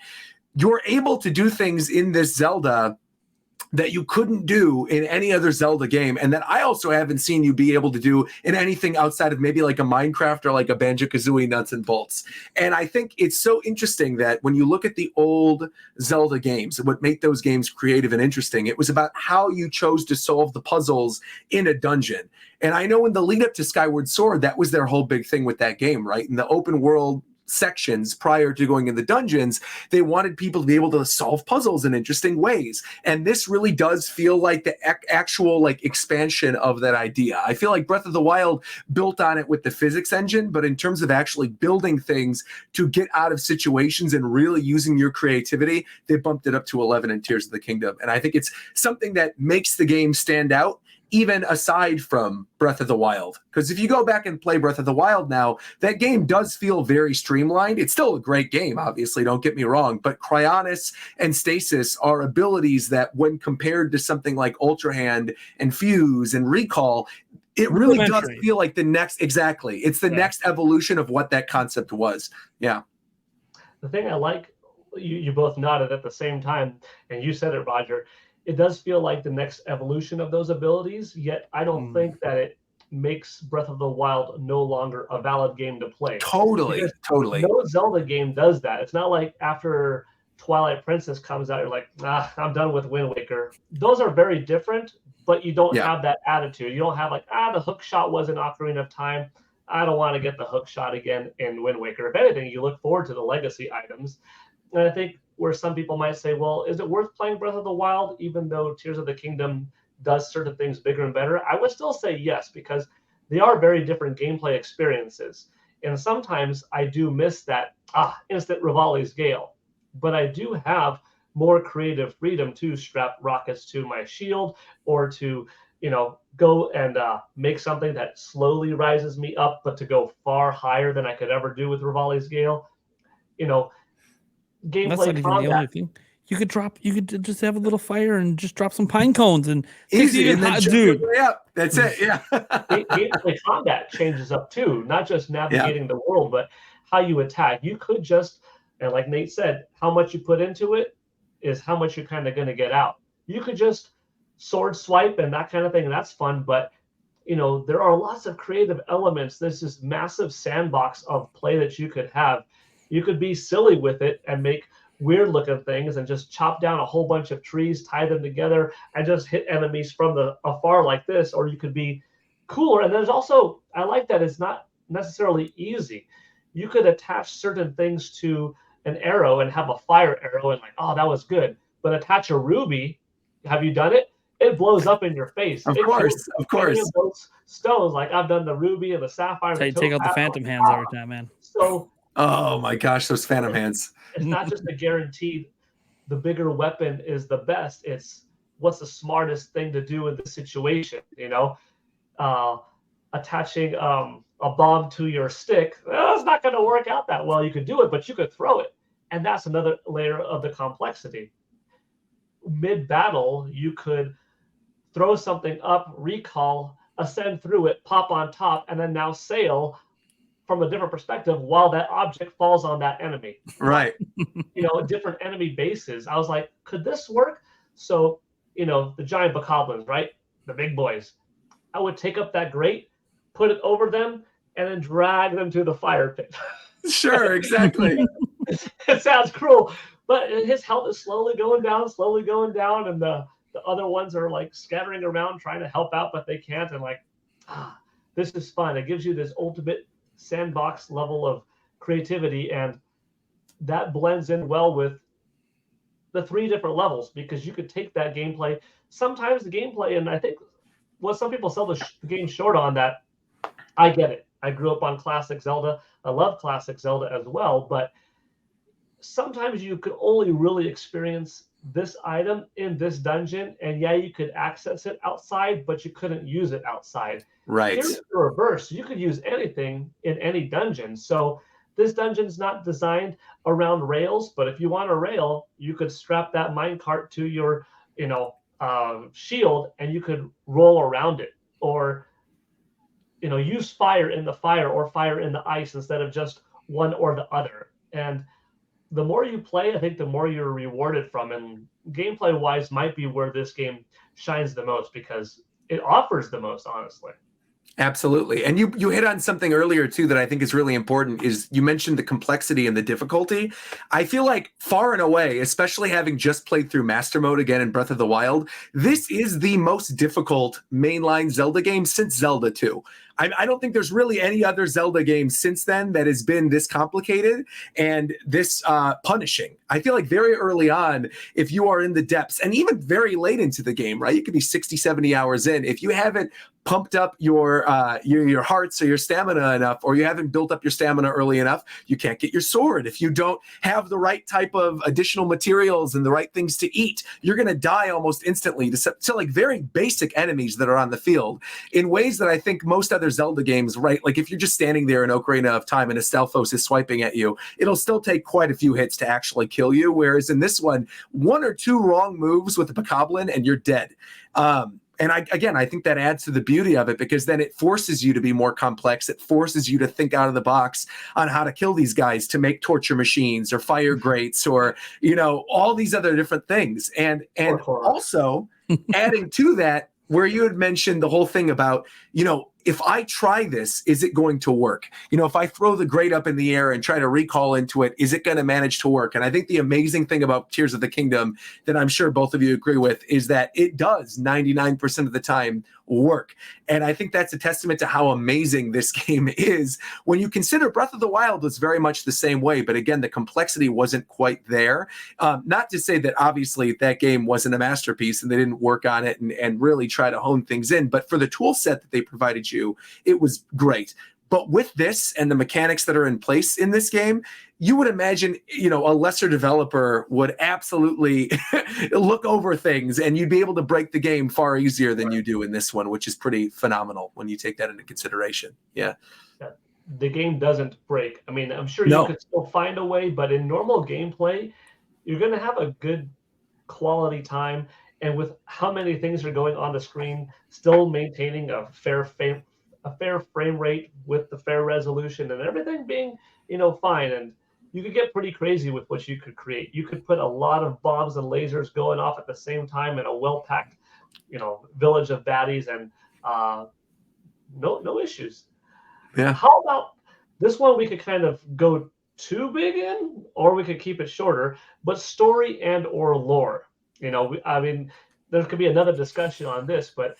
[SPEAKER 2] you're able to do things in this Zelda that you couldn't do in any other Zelda game, and that I also haven't seen you be able to do in anything outside of maybe like a Minecraft or like a Banjo-Kazooie nuts and bolts. And I think it's so interesting that when you look at the old Zelda games, what made those games creative and interesting, it was about how you chose to solve the puzzles in a dungeon. And I know in the lead up to Skyward Sword, that was their whole big thing with that game, right? In the open world sections prior to going in the dungeons, they wanted people to be able to solve puzzles in interesting ways. And this really does feel like the actual like expansion of that idea. I feel like Breath of the Wild built on it with the physics engine, but in terms of actually building things to get out of situations and really using your creativity, they bumped it up to 11 in Tears of the Kingdom. And I think it's something that makes the game stand out, even aside from Breath of the Wild. Because if you go back and play Breath of the Wild now, that game does feel very streamlined. It's still a great game, obviously, don't get me wrong, but Cryonis and Stasis are abilities that when compared to something like Ultra Hand and Fuse and Recall, it really does feel like the next, exactly. It's the next evolution of what that concept was. Yeah.
[SPEAKER 1] The thing I like, you both nodded at the same time, and you said it, Roger, it does feel like the next evolution of those abilities, yet I don't think that it makes Breath of the Wild no longer a valid game to play.
[SPEAKER 2] Totally.
[SPEAKER 1] No Zelda game does that. It's not like after Twilight Princess comes out, you're like, I'm done with Wind Waker. Those are very different, but you don't have that attitude. You don't have like, the hook shot wasn't Ocarina of Time. I don't want to get the hook shot again in Wind Waker. If anything, you look forward to the legacy items. And I think where some people might say, well, is it worth playing Breath of the Wild, even though Tears of the Kingdom does certain things bigger and better? I would still say yes, because they are very different gameplay experiences. And sometimes I do miss that instant Rivali's Gale. But I do have more creative freedom to strap rockets to my shield or to, go and make something that slowly rises me up, but to go far higher than I could ever do with Rivali's Gale. Gameplay
[SPEAKER 3] that's not even
[SPEAKER 1] combat.
[SPEAKER 3] the only thing. You could just have a little fire and just drop some pine cones and
[SPEAKER 2] easy, and then dude. That's it. Yeah.
[SPEAKER 1] Gameplay combat changes up too, not just navigating the world, but how you attack. You could just, and like Nate said, how much you put into it is how much you're kind of going to get out. You could just sword swipe and that kind of thing, and that's fun, but there are lots of creative elements. There's this massive sandbox of play that you could have. You could be silly with it and make weird looking things and just chop down a whole bunch of trees, tie them together, and just hit enemies from afar like this. Or you could be cooler. And there's also, I like that it's not necessarily easy. You could attach certain things to an arrow and have a fire arrow and like, that was good. But attach a ruby. Have you done it? It blows up in your face.
[SPEAKER 2] Of course.
[SPEAKER 1] Those stones, like I've done the ruby and the sapphire.
[SPEAKER 3] So you take out the phantom hands every time, man.
[SPEAKER 1] So.
[SPEAKER 2] Oh my gosh, those phantom hands.
[SPEAKER 1] It's not just a guaranteed the bigger weapon is the best. It's what's the smartest thing to do in the situation, attaching a bomb to your stick, it's not going to work out that well. You could do it, but you could throw it. And that's another layer of the complexity. Mid-battle, you could throw something up, recall, ascend through it, pop on top, and then now sail from a different perspective while that object falls on that enemy.
[SPEAKER 2] Right.
[SPEAKER 1] Different enemy bases. I was like, could this work? So, the giant bokoblins, right? The big boys. I would take up that grate, put it over them, and then drag them to the fire pit.
[SPEAKER 2] Sure, exactly.
[SPEAKER 1] It sounds cruel, but his health is slowly going down, and the other ones are like scattering around trying to help out, but they can't. And like, this is fun. It gives you this ultimate sandbox level of creativity, and that blends in well with the 3 different levels, because you could take that gameplay. Sometimes the gameplay, and I think what some people sell the game short on, that I get it. I grew up on classic Zelda. I love classic Zelda as well, but sometimes you could only really experience this item in this dungeon, and yeah, you could access it outside, but you couldn't use it outside.
[SPEAKER 2] Right.
[SPEAKER 1] Here's the reverse. You could use anything in any dungeon. So this dungeon's not designed around rails, but if you want a rail, you could strap that minecart to your, shield, and you could roll around it, or use fire in the fire or fire in the ice instead of just one or the other. And the more you play, I think the more you're rewarded from. And gameplay wise might be where this game shines the most, because it offers the most, honestly.
[SPEAKER 2] Absolutely. And you hit on something earlier too that I think is really important, is you mentioned the complexity and the difficulty. I feel like far and away, especially having just played through Master Mode again in Breath of the Wild, this is the most difficult mainline Zelda game since Zelda 2. I don't think there's really any other Zelda game since then that has been this complicated and this punishing. I feel like very early on, if you are in the depths, and even very late into the game, right? You could be 60, 70 hours in. If you haven't pumped up your hearts or your stamina enough, or you haven't built up your stamina early enough, you can't get your sword. If you don't have the right type of additional materials and the right things to eat, you're going to die almost instantly to like very basic enemies that are on the field in ways that I think most other Zelda games, right? Like if you're just standing there in Ocarina of Time and a Stalfos is swiping at you, it'll still take quite a few hits to actually kill you. Whereas in this one or two wrong moves with the bokoblin and you're dead. And I think that adds to the beauty of it, because then it forces you to be more complex. It forces you to think out of the box on how to kill these guys, to make torture machines or fire grates or, all these other different things. And also adding to that, where you had mentioned the whole thing about, if I try this, is it going to work? If I throw the grate up in the air and try to recall into it, is it going to manage to work? And I think the amazing thing about Tears of the Kingdom that I'm sure both of you agree with is that it does 99% of the time work. And I think that's a testament to how amazing this game is. When you consider Breath of the Wild was very much the same way, but again, the complexity wasn't quite there. Not to say that obviously that game wasn't a masterpiece and they didn't work on it and really try to hone things in, but for the tool set that they provided you, it was great. But with this and the mechanics that are in place in this game, you would imagine, a lesser developer would absolutely look over things and you'd be able to break the game far easier than you do in this one, which is pretty phenomenal when you take that into consideration. Yeah.
[SPEAKER 1] The game doesn't break. I mean, I'm sure you could still find a way, but in normal gameplay, you're going to have a good quality time. And with how many things are going on the screen, still maintaining a fair frame rate with the fair resolution and everything being, fine. And you could get pretty crazy with what you could create. You could put a lot of bombs and lasers going off at the same time in a well-packed, village of baddies, and no issues.
[SPEAKER 2] Yeah.
[SPEAKER 1] How about this one? We could kind of go too big in, or we could keep it shorter, but story and or lore. There could be another discussion on this, but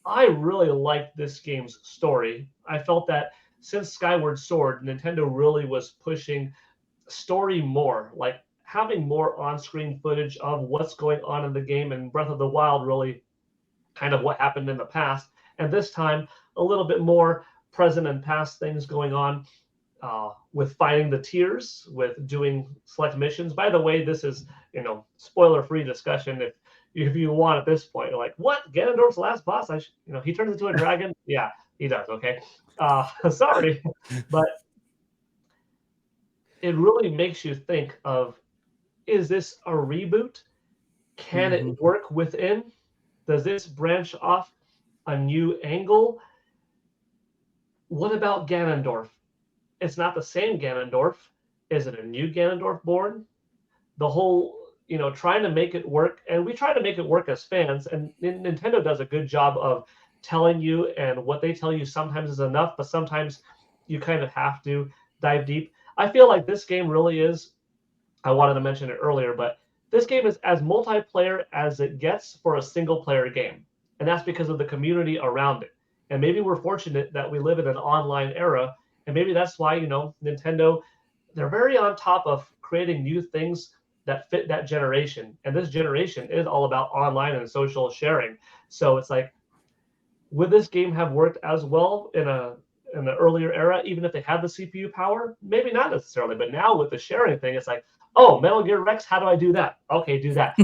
[SPEAKER 1] I really liked this game's story. I felt that since Skyward Sword, Nintendo really was pushing story more, like having more on-screen footage of what's going on in the game, and Breath of the Wild really kind of what happened in the past. And this time, a little bit more present and past things going on with finding the tiers, with doing select missions. By the way, this is, spoiler-free discussion. If you want at this point, you're like, what? Ganondorf's last boss? He turns into a dragon? Yeah, he does. Okay. Sorry. But it really makes you think of, is this a reboot? Can it work within? Does this branch off a new angle? What about Ganondorf? It's not the same Ganondorf. Is it a new Ganondorf born? The whole, trying to make it work, and we try to make it work as fans, and Nintendo does a good job of telling you, and what they tell you sometimes is enough, but sometimes you kind of have to dive deep. I feel like this game really is, I wanted to mention it earlier, but this game is as multiplayer as it gets for a single player game. And that's because of the community around it. And maybe we're fortunate that we live in an online era. And maybe that's why, Nintendo, they're very on top of creating new things that fit that generation. And this generation is all about online and social sharing. So it's like, would this game have worked as well in the earlier era, even if they had the CPU power? Maybe not necessarily. But now with the sharing thing, it's like, oh, Metal Gear Rex, how do I do that? Okay, do that.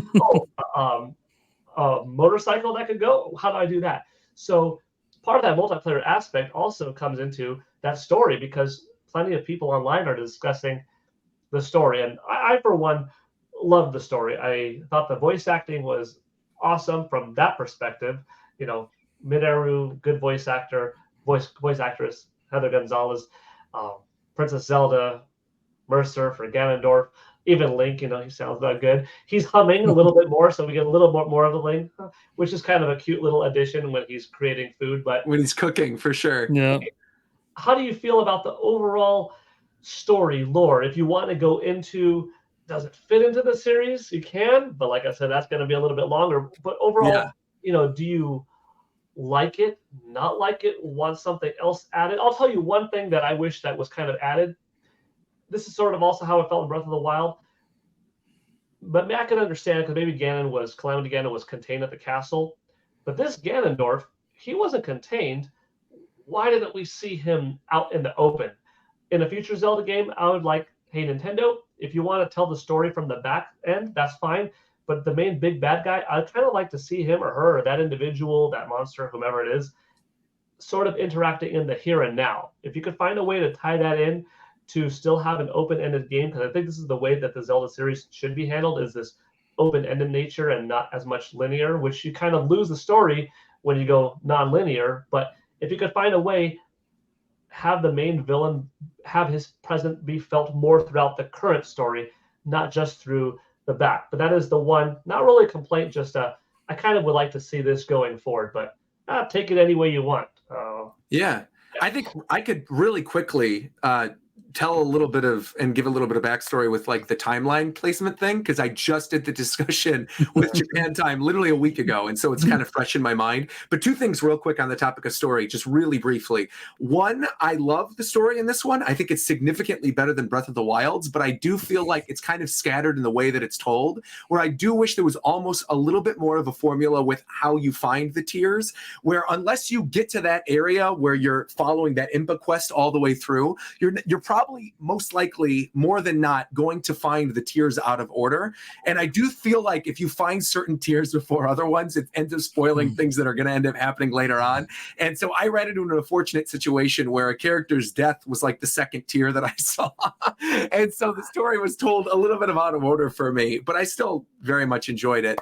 [SPEAKER 1] A motorcycle that could go, how do I do that? So part of that multiplayer aspect also comes into that story, because plenty of people online are discussing the story. And I for one, loved the story. I thought the voice acting was awesome from that perspective. Mineru, good voice actress, Heather Gonzalez, Princess Zelda, Mercer for Ganondorf, even Link, he sounds not good. He's humming a little bit more, so we get a little more of the Link, which is kind of a cute little addition when he's creating food. But
[SPEAKER 2] when he's cooking, for sure.
[SPEAKER 3] Yeah.
[SPEAKER 1] How do you feel about the overall story lore? If you want to go into, does it fit into the series? You can, but like I said, that's going to be a little bit longer. But overall, do you like it, not like it, want something else added? I'll tell you one thing that I wish that was kind of added. This is sort of also how I felt in Breath of the Wild. But I can understand, because maybe Calamity Ganon was contained at the castle. But this Ganondorf, he wasn't contained. Why didn't we see him out in the open? In a future Zelda game, I would like, hey, Nintendo, if you want to tell the story from the back end, that's fine. But the main big bad guy, I'd kind of like to see him or her, or that individual, that monster, whomever it is, sort of interacting in the here and now. If you could find a way to tie that in to still have an open-ended game, because I think this is the way that the Zelda series should be handled, is this open-ended nature and not as much linear, which you kind of lose the story when you go non-linear. But if you could find a way, have the main villain, have his presence be felt more throughout the current story, not just through the back. But that is the one, not really a complaint, just I kind of would like to see this going forward, but take it any way you want.
[SPEAKER 2] Yeah, I think I could really quickly tell a little bit of, and give a little bit of backstory with like the timeline placement thing, because I just did the discussion with Japan Time literally a week ago, and so it's kind of fresh in my mind. But two things real quick on the topic of story, just really briefly. One, I love the story in this one. I think it's significantly better than Breath of the Wild's, but I do feel like it's kind of scattered in the way that it's told, where I do wish there was almost a little bit more of a formula with how you find the tiers, where unless you get to that area where you're following that Impa quest all the way through, you're probably most likely, more than not, going to find the tiers out of order. And I do feel like if you find certain tiers before other ones, it ends up spoiling things that are going to end up happening later on. And so I ran into an unfortunate situation where a character's death was like the second tier that I saw. And so the story was told a little bit of out of order for me, but I still very much enjoyed it.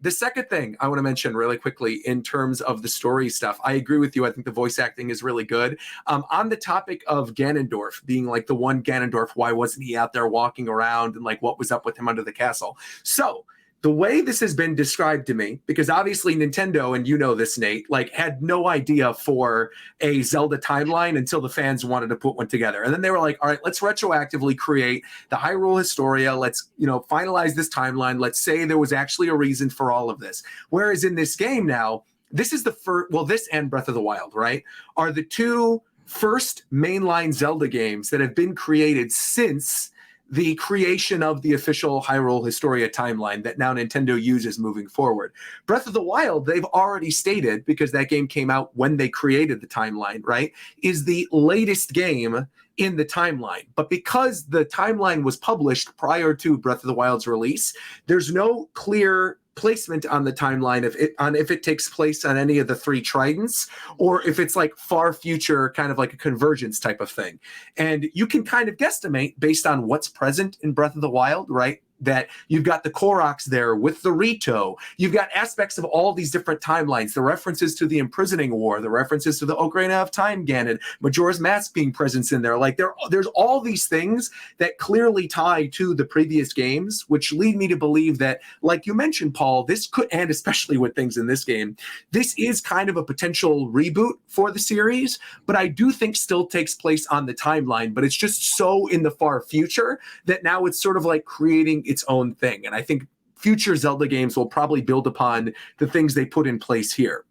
[SPEAKER 2] The second thing I want to mention really quickly in terms of the story stuff, I agree with you. I think the voice acting is really good. On the topic of Ganondorf being like the one Ganondorf, why wasn't he out there walking around, and like what was up with him under the castle? So the way this has been described to me, because obviously Nintendo, and you know this, Nate, like had no idea for a Zelda timeline until the fans wanted to put one together. And then they were like, all right, let's retroactively create the Hyrule Historia. Let's, finalize this timeline. Let's say there was actually a reason for all of this. Whereas in this game now, this is the first, well, this and Breath of the Wild, right, are the two first mainline Zelda games that have been created since the creation of the official Hyrule Historia timeline that now Nintendo uses moving forward. Breath of the Wild, they've already stated, because that game came out when they created the timeline, right, is the latest game in the timeline. But because the timeline was published prior to Breath of the Wild's release, there's no clear placement on the timeline if it takes place on any of the three tridents, or if it's like far future, kind of like a convergence type of thing. And you can kind of guesstimate based on what's present in Breath of the Wild, right? that you've got the Koroks there with the Rito. You've got aspects of all these different timelines, the references to the Imprisoning War, the references to the Ocarina of Time Ganon, Majora's Mask being present in there. Like there's all these things that clearly tie to the previous games, which lead me to believe that, like you mentioned, Paul, this could, and especially with things in this game, this is kind of a potential reboot for the series, but I do think still takes place on the timeline, but it's just so in the far future that now it's sort of like creating its own thing. And I think future Zelda games will probably build upon the things they put in place here.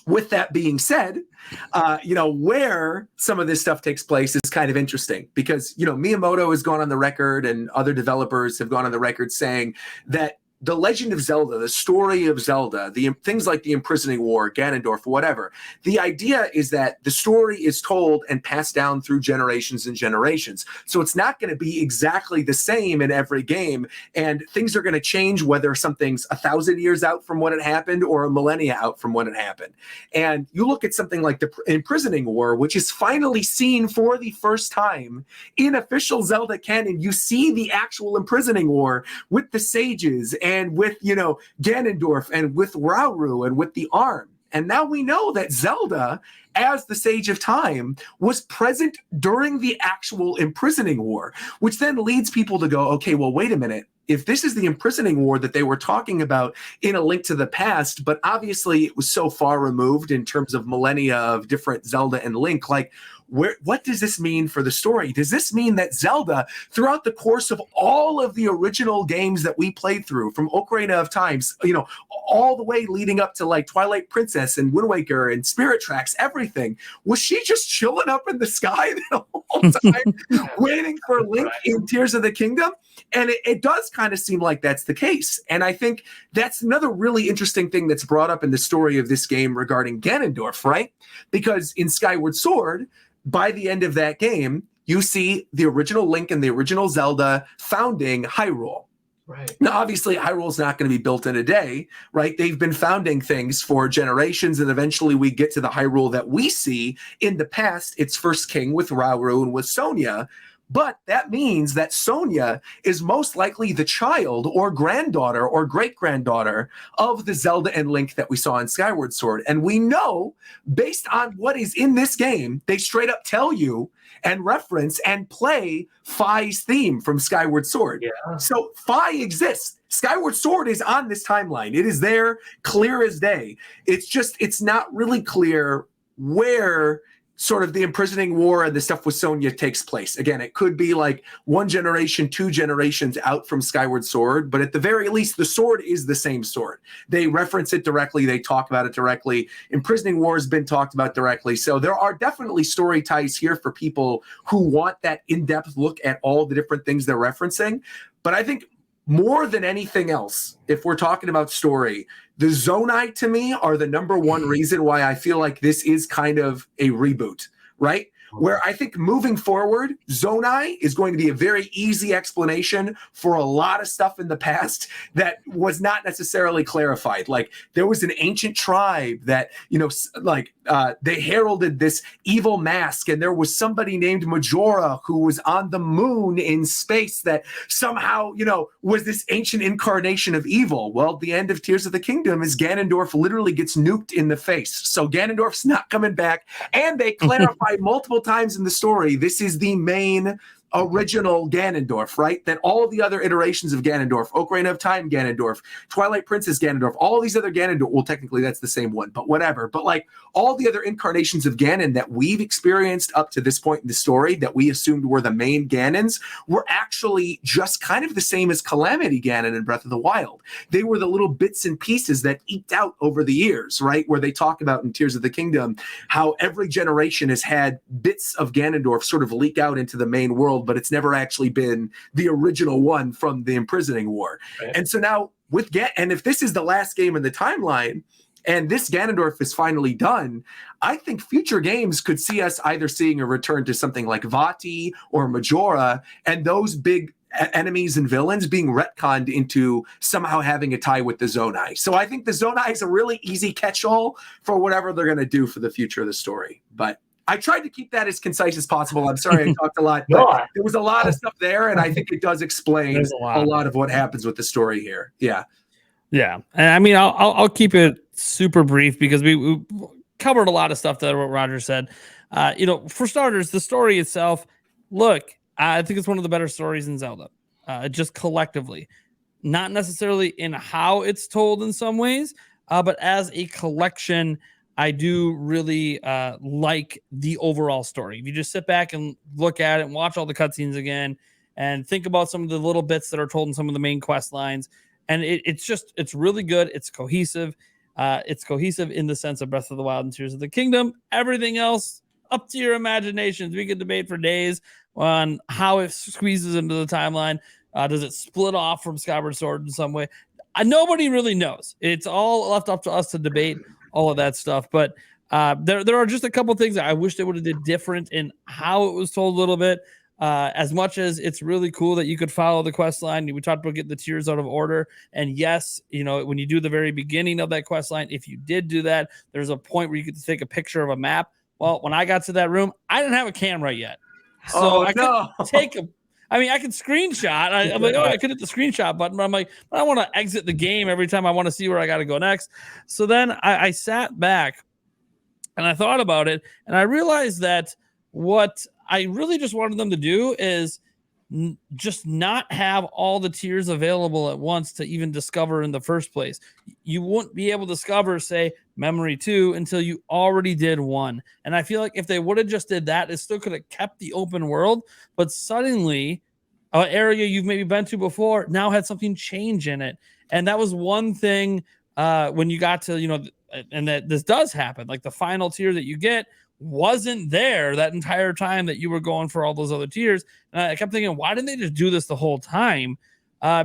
[SPEAKER 2] With that being said, where some of this stuff takes place is kind of interesting because, Miyamoto has gone on the record and other developers have gone on the record saying that the Legend of Zelda, the story of Zelda, the things like the Imprisoning War, Ganondorf, whatever, the idea is that the story is told and passed down through generations and generations. So it's not going to be exactly the same in every game, and things are going to change whether something's 1,000 years out from when it happened or a millennia out from when it happened. And you look at something like the Imprisoning War, which is finally seen for the first time in official Zelda canon. You see the actual Imprisoning War with the sages and with, Ganondorf and with Rauru and with the arm. And now we know that Zelda, as the Sage of Time, was present during the actual Imprisoning War, which then leads people to go, okay, well, wait a minute. If this is the Imprisoning War that they were talking about in A Link to the Past, but obviously it was so far removed in terms of millennia of different Zelda and Link, like, what does this mean for the story? Does this mean that Zelda, throughout the course of all of the original games that we played through, from Ocarina of Time, all the way leading up to like Twilight Princess and Wind Waker and Spirit Tracks, everything, was she just chilling up in the sky the whole time, waiting for Link in Tears of the Kingdom? And it does kind of seem like that's the case. And I think that's another really interesting thing that's brought up in the story of this game regarding Ganondorf, right? Because in Skyward Sword, by the end of that game, you see the original Link and the original Zelda founding Hyrule.
[SPEAKER 1] Right.
[SPEAKER 2] Now, obviously, Hyrule's not going to be built in a day, right? They've been founding things for generations, and eventually we get to the Hyrule that we see in the past. Its first king with Rauru and with Sonia. But that means that Sonia is most likely the child or granddaughter or great-granddaughter of the Zelda and Link that we saw in Skyward Sword. And we know, based on what is in this game, they straight up tell you and reference and play Fi's theme from Skyward Sword.
[SPEAKER 1] Yeah.
[SPEAKER 2] So Fi exists. Skyward Sword is on this timeline. It is there, clear as day. It's not really clear where sort of the Imprisoning War and the stuff with Sonia takes place. Again, it could be like one generation, 2 generations out from Skyward Sword, but at the very least, the sword is the same sword. They reference it directly. They talk about it directly. Imprisoning War has been talked about directly. So there are definitely story ties here for people who want that in-depth look at all the different things they're referencing. But I think more than anything else, if we're talking about story, the Zonai to me are the number one reason why I feel like this is kind of a reboot, right? Where I think moving forward, Zonai is going to be a very easy explanation for a lot of stuff in the past that was not necessarily clarified. Like there was an ancient tribe that, they heralded this evil mask, and there was somebody named Majora who was on the moon in space that somehow, was this ancient incarnation of evil. Well, the end of Tears of the Kingdom is Ganondorf literally gets nuked in the face. So Ganondorf's not coming back, and they clarify multiple times in the story, this is the main original Ganondorf, right? That all the other iterations of Ganondorf, Ocarina of Time Ganondorf, Twilight Princess Ganondorf, all these other Ganondorf, well, technically that's the same one, but whatever. But like all the other incarnations of Ganon that we've experienced up to this point in the story that we assumed were the main Ganons were actually just kind of the same as Calamity Ganon in Breath of the Wild. They were the little bits and pieces that eked out over the years, right? Where they talk about in Tears of the Kingdom how every generation has had bits of Ganondorf sort of leak out into the main world, but it's never actually been the original one from the Imprisoning War. Right. And so now and if this is the last game in the timeline and this Ganondorf is finally done, I think future games could see us either seeing a return to something like Vati or Majora, and those big enemies and villains being retconned into somehow having a tie with the Zonai. So I think the Zonai is a really easy catch-all for whatever they're going to do for the future of the story. But I tried to keep that as concise as possible. I'm sorry I talked a lot,
[SPEAKER 1] No,
[SPEAKER 2] but there was a lot of stuff there, and I think it does explain
[SPEAKER 3] There's
[SPEAKER 2] a lot of what happens with the story here. Yeah.
[SPEAKER 3] Yeah, and I mean, I'll keep it super brief because we covered a lot of stuff that what Roger said. For starters, the story itself. Look, I think it's one of the better stories in Zelda. Just collectively, not necessarily in how it's told in some ways, but as a collection, I do really like the overall story. If you just sit back and look at it and watch all the cutscenes again, and think about some of the little bits that are told in some of the main quest lines. And it's really good. It's cohesive. It's cohesive in the sense of Breath of the Wild and Tears of the Kingdom. Everything else, up to your imaginations. We could debate for days on how it squeezes into the timeline. Does it split off from Skyward Sword in some way? Nobody really knows. It's all left up to us to debate all of that stuff. But there are just a couple things that I wish they would have did different in how it was told a little bit. As much as it's really cool that you could follow the quest line, we talked about getting the tiers out of order. And yes, when you do the very beginning of that quest line, if you did do that, there's a point where you get to take a picture of a map. Well, when I got to that room, I didn't have a camera yet. So I could take I could screenshot. I'm like, I could hit the screenshot button, but I'm like, I want to exit the game every time I want to see where I got to go next. So then I sat back and I thought about it, and I realized that what I really just wanted them to do is just not have all the tiers available at once to even discover in the first place. You wouldn't be able to discover, say, Memory 2 until you already did 1. And I feel like if they would have just did that, it still could have kept the open world, but suddenly an area you've maybe been to before now had something change in it. And that was one thing when you got to, and that this does happen, like the final tier that you get wasn't there that entire time that you were going for all those other tiers. And I kept thinking, why didn't they just do this the whole time?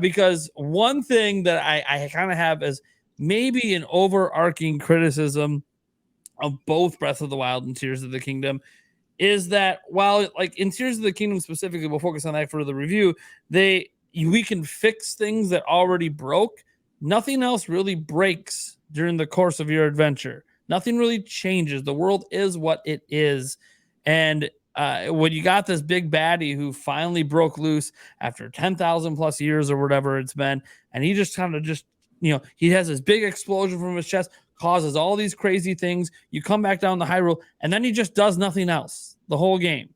[SPEAKER 3] Because one thing that I kind of have is maybe an overarching criticism of both Breath of the Wild and Tears of the Kingdom is that while like in Tears of the Kingdom specifically, we'll focus on that for the review, we can fix things that already broke. Nothing else really breaks during the course of your adventure. Nothing really changes. The world is what it is. And when you got this big baddie who finally broke loose after 10,000 plus years or whatever it's been, and he just kind of he has this big explosion from his chest, causes all these crazy things. You come back down the Hyrule, and then he just does nothing else the whole game.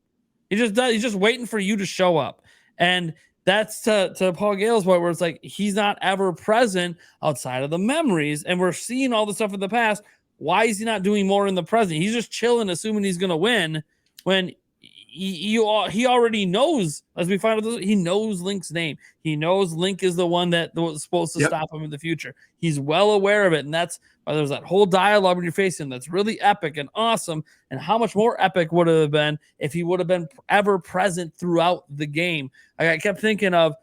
[SPEAKER 3] He's just waiting for you to show up. And that's to Paul Gale's point where it's like he's not ever present outside of the memories, and we're seeing all the stuff in the past. Why is he not doing more in the present? He's just chilling, assuming he's going to win when he already knows, as we find out, he knows Link's name. He knows Link is the one that was supposed to stop him in the future. He's well aware of it, and that's why there's that whole dialogue when you're facing that's really epic and awesome, and how much more epic would it have been if he would have been ever present throughout the game. I kept thinking of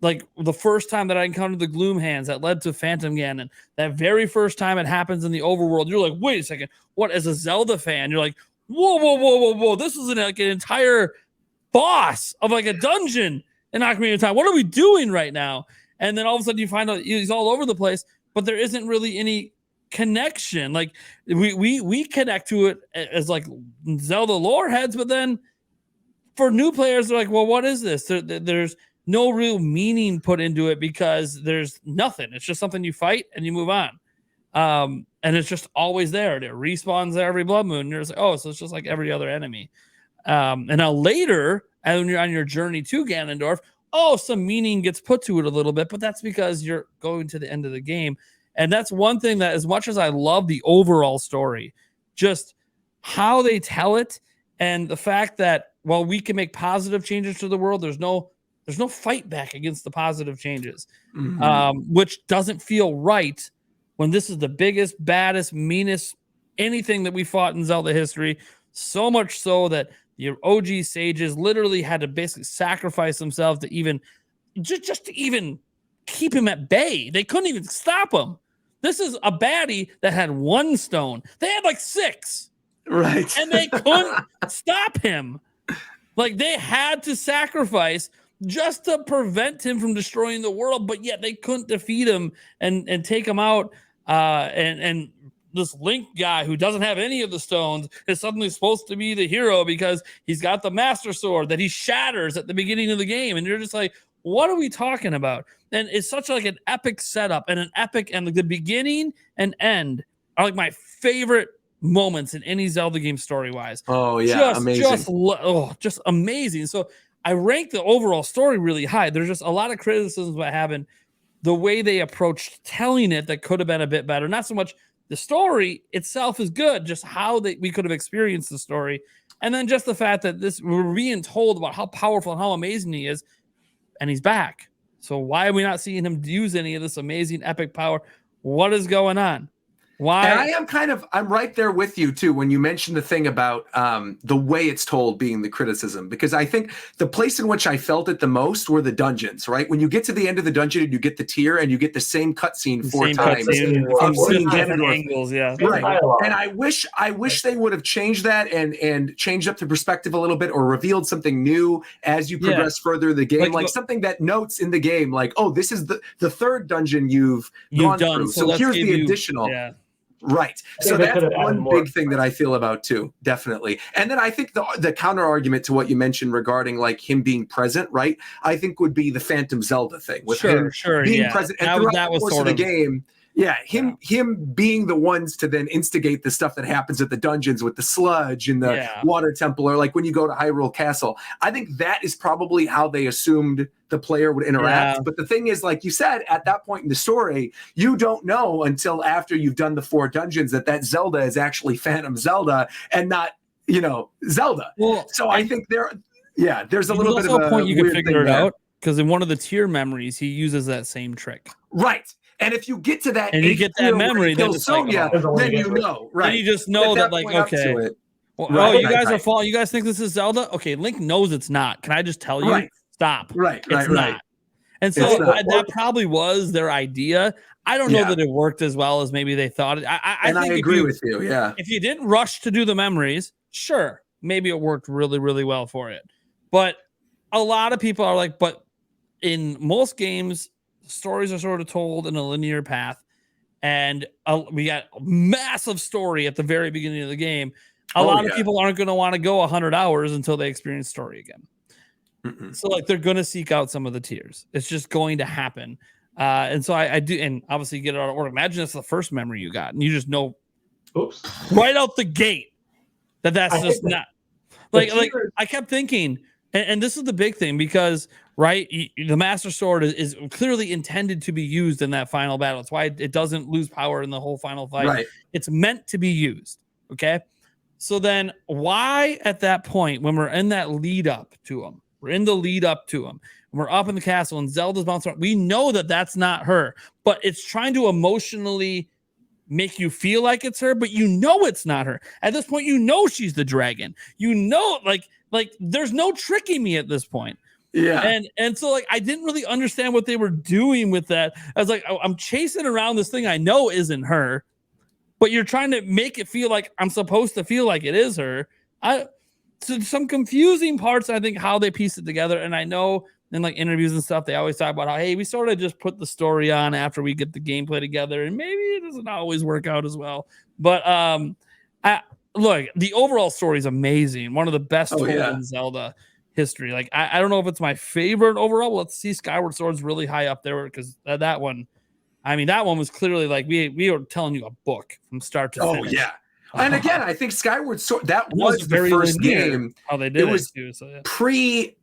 [SPEAKER 3] like the first time that I encountered the Gloom Hands that led to Phantom Ganon, that very first time it happens in the overworld, you're like, wait a second, what? As a Zelda fan, you're like, whoa, this is an entire boss of like a dungeon in Ocarina of Time. What are we doing right now? And then all of a sudden you find out he's all over the place, but there isn't really any connection. Like we connect to it as like Zelda lore heads, but then for new players, they're like, well, what is this? There's no real meaning put into it because there's nothing. It's just something you fight and you move on. And it's just always there. It respawns there every blood moon. And you're just like, oh, so it's just like every other enemy. And now later, when you're on your journey to Ganondorf, some meaning gets put to it a little bit, but that's because you're going to the end of the game. And that's one thing that, as much as I love the overall story, just how they tell it, and the fact that while we can make positive changes to the world, there's no fight back against the positive changes, which doesn't feel right when this is the biggest, baddest, meanest anything that we fought in Zelda history. So much so that the OG sages literally had to basically sacrifice themselves to even just to even keep him at bay. They couldn't even stop him. This is a baddie that had 1 stone. They had like 6.
[SPEAKER 2] Right.
[SPEAKER 3] And they couldn't stop him. Like they had to sacrifice just to prevent him from destroying the world, but yet they couldn't defeat him and take him out and this Link guy who doesn't have any of the stones is suddenly supposed to be the hero because he's got the Master Sword that he shatters at the beginning of the game, and you're just like, what are we talking about? And it's such like an epic setup and an epic, and like the beginning and end are like my favorite moments in any Zelda game story wise.
[SPEAKER 2] Oh yeah, amazing.
[SPEAKER 3] Just amazing. So I rank the overall story really high. There's just a lot of criticisms about having the way they approached telling it that could have been a bit better. Not so much the story itself is good, just how we could have experienced the story. And then just the fact that we're being told about how powerful and how amazing he is, and he's back. So why are we not seeing him use any of this amazing epic power? What is going on? Why?
[SPEAKER 2] And I'm right there with you too when you mentioned the thing about the way it's told being the criticism, because I think the place in which I felt it the most were the dungeons, right? When you get to the end of the dungeon and you get the tear and you get the same cutscene four times from seeing Ganondorf.
[SPEAKER 3] Angles, yeah.
[SPEAKER 2] Right. And I wish they would have changed that and changed up the perspective a little bit, or revealed something new as you progress further in the game, like something that notes in the game, like, oh, this is the third dungeon you've gone
[SPEAKER 3] done
[SPEAKER 2] through. So here's the additional.
[SPEAKER 3] Yeah.
[SPEAKER 2] Right. So that's one big thing that I feel about too, definitely. And then I think the counter argument to what you mentioned regarding like him being present, right? I think would be the Phantom Zelda thing with him being present and throughout the course of the game. Yeah, him being the ones to then instigate the stuff that happens at the dungeons with the sludge and the water temple, or like when you go to Hyrule Castle. I think that is probably how they assumed the player would interact. Yeah. But the thing is, like you said, at that point in the story, you don't know until after you've done the 4 dungeons that Zelda is actually Phantom Zelda and not, Zelda. Well, so I think there's a little bit of a
[SPEAKER 3] point you can figure it out, because in one of the tier memories, he uses that same trick.
[SPEAKER 2] Right. And if you get to that,
[SPEAKER 3] and you get that memory, then it's
[SPEAKER 2] Sonya, then you know, right?
[SPEAKER 3] Then you just know that like, okay, you guys are falling. You guys think this is Zelda? Okay, Link knows it's not. Can I just tell you?
[SPEAKER 2] Right.
[SPEAKER 3] Stop.
[SPEAKER 2] Right.
[SPEAKER 3] It's not. And so that probably was their idea. I don't know that it worked as well as maybe they thought it. I
[SPEAKER 2] agree with you. Yeah.
[SPEAKER 3] If you didn't rush to do the memories, sure, maybe it worked really, really well for it. But a lot of people are like, but in most games, stories are sort of told in a linear path, and we got a massive story at the very beginning of the game. A lot of people aren't going to want to go 100 hours until they experience story again. So like they're going to seek out some of the tiers. It's just going to happen. And so I do, and obviously you get it out of order. Imagine it's the first memory you got, and you just know right out the gate that's just not like I kept thinking, and this is the big thing, because the Master Sword is clearly intended to be used in that final battle. That's why it doesn't lose power in the whole final fight.
[SPEAKER 2] Right.
[SPEAKER 3] It's meant to be used. Okay. So then why at that point, when we're in that lead up to him, and we're up in the castle and Zelda's bouncing around, we know that that's not her, but it's trying to emotionally make you feel like it's her, but it's not her. At this point, she's the dragon. Like there's no tricking me at this point.
[SPEAKER 2] Yeah.
[SPEAKER 3] And so like I didn't really understand what they were doing with that. I was like, I'm chasing around this thing I know isn't her, but you're trying to make it feel like I'm supposed to feel like it is her. So some confusing parts, I think, how they piece it together. And I know in like interviews and stuff, they always talk about how, hey, we sort of just put the story on after we get the gameplay together, and maybe it doesn't always work out as well. But look, the overall story is amazing. One of the best told in Zelda history. Like I don't know if it's my favorite overall. Let's see, Skyward Sword's really high up there, because that one was clearly like we were telling you a book from start to finish.
[SPEAKER 2] Yeah. And again, I think Skyward Sword, that was the first game.
[SPEAKER 3] How they did it too. So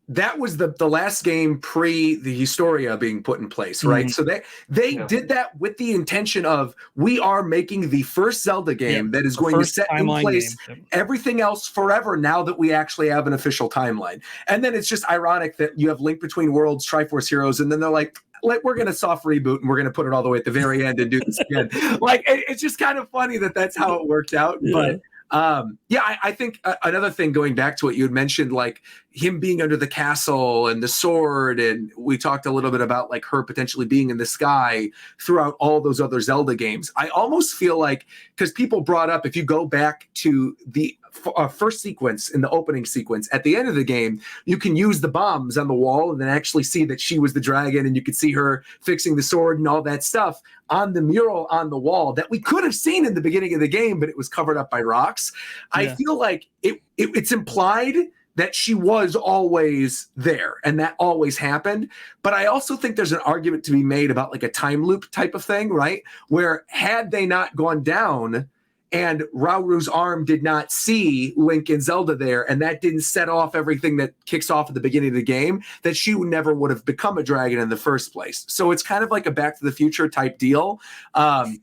[SPEAKER 2] that was the last game pre the Historia being put in place, right? So they did that with the intention of, we are making the first Zelda game that is going to set in place everything else forever, now that we actually have an official timeline. And then it's just ironic that you have Link Between Worlds, Triforce Heroes, and then they're like, we're going to soft reboot and we're going to put it all the way at the very end and do this again. Like, it's just kind of funny that's how it worked out. But I think another thing, going back to what you had mentioned, like him being under the castle and the sword, and we talked a little bit about like her potentially being in the sky throughout all those other Zelda games. I almost feel like, because people brought up, if you go back to the first sequence, in the opening sequence, at the end of the game, you can use the bombs on the wall and then actually see that she was the dragon, and you could see her fixing the sword and all that stuff on the mural on the wall that we could have seen in the beginning of the game, but it was covered up by rocks. Yeah. I feel like it's implied that she was always there and that always happened. But I also think there's an argument to be made about like a time loop type of thing, right? Where had they not gone down and Rauru's arm did not see Link and Zelda there, and that didn't set off everything that kicks off at the beginning of the game, that she never would have become a dragon in the first place. So it's kind of like a Back to the Future type deal,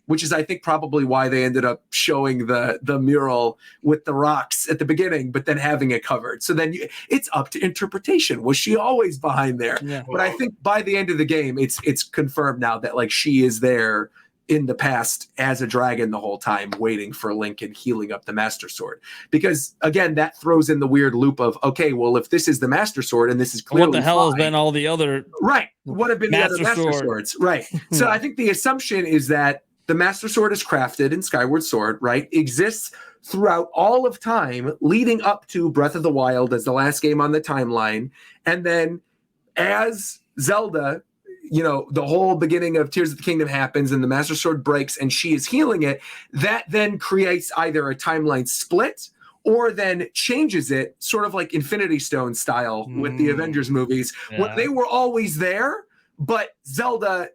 [SPEAKER 2] which is, I think, probably why they ended up showing the mural with the rocks at the beginning, but then having it covered. So then it's up to interpretation. Was she always behind there? Yeah. But I think by the end of the game, it's confirmed now that like she is there in the past as a dragon the whole time, waiting for Link and healing up the Master Sword. Because again, that throws in the weird loop of, okay, well, if this is the Master Sword and this is clearly
[SPEAKER 3] what the hell has been all the other
[SPEAKER 2] what have been the other Master Swords? Right. So I think the assumption is that the Master Sword is crafted in Skyward Sword, right? Exists throughout all of time, leading up to Breath of the Wild as the last game on the timeline. And then as Zelda, the whole beginning of Tears of the Kingdom happens and the Master Sword breaks and she is healing it, that then creates either a timeline split or then changes it, sort of like Infinity Stone style with the Avengers movies, where they were always there, but Zelda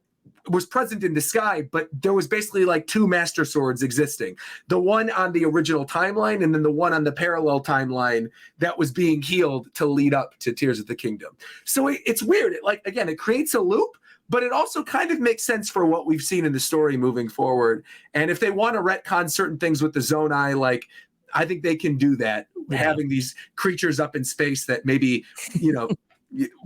[SPEAKER 2] was present in the sky, but there was basically like two Master Swords existing. The one on the original timeline and then the one on the parallel timeline that was being healed to lead up to Tears of the Kingdom. So it's weird. It creates a loop, but it also kind of makes sense for what we've seen in the story moving forward. And if they want to retcon certain things with the Zonai, I think they can do that, having these creatures up in space that maybe,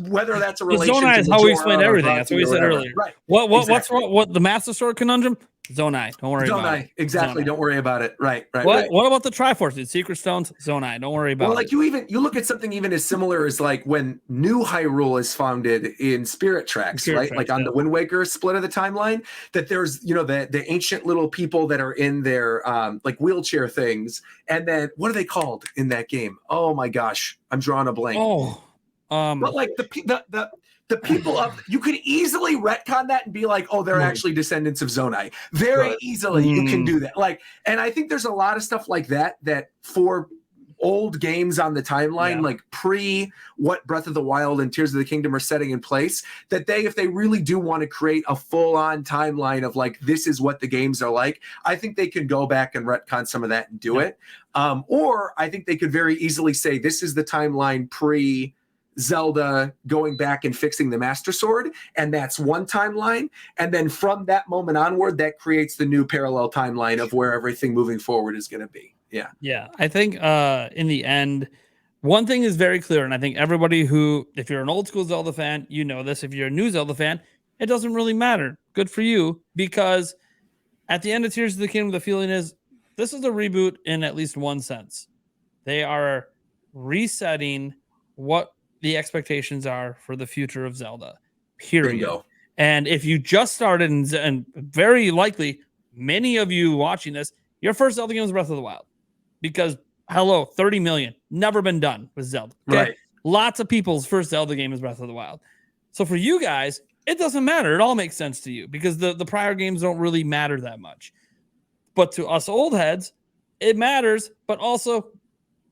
[SPEAKER 2] whether that's a relation.
[SPEAKER 3] Zonai is how we explained everything. That's what we said earlier.
[SPEAKER 2] Right.
[SPEAKER 3] What the Master Sword conundrum? Zonai. Don't worry about it.
[SPEAKER 2] Exactly. Zonai. Don't worry about it. Right.
[SPEAKER 3] What about the Triforce? It's Secret Stones? Zonai. Don't worry about it.
[SPEAKER 2] You look at something even as similar as like when New Hyrule is founded in Spirit Tracks, right? Like on the Wind Waker split of the timeline, that there's, the ancient little people that are in their like wheelchair things. And then what are they called in that game? Oh my gosh. I'm drawing a blank. But like the people of, you could easily retcon that and be like, oh, they're actually descendants of Zonai. Very easily you can do that. And I think there's a lot of stuff like that for old games on the timeline, like pre what Breath of the Wild and Tears of the Kingdom are setting in place, that if they really do want to create a full-on timeline of like, this is what the games are like, I think they can go back and retcon some of that and do it. Or I think they could very easily say, this is the timeline pre Zelda going back and fixing the Master Sword, and that's one timeline, and then from that moment onward that creates the new parallel timeline of where everything moving forward is going to be.
[SPEAKER 3] I think in the end, one thing is very clear, and I think everybody who, if you're an old school Zelda fan, you know this. If you're a new Zelda fan, it doesn't really matter. Good for you, because at the end of Tears of the Kingdom, the feeling is this is a reboot in at least one sense. They are resetting what the expectations are for the future of Zelda, period.
[SPEAKER 2] Bingo.
[SPEAKER 3] And if you just started, and very likely many of you watching this, your first Zelda game was Breath of the Wild, because 30 million, never been done with Zelda. Okay?
[SPEAKER 2] Right.
[SPEAKER 3] Lots of people's first Zelda game is Breath of the Wild. So for you guys, it doesn't matter. It all makes sense to you because the prior games don't really matter that much. But to us old heads, it matters, but also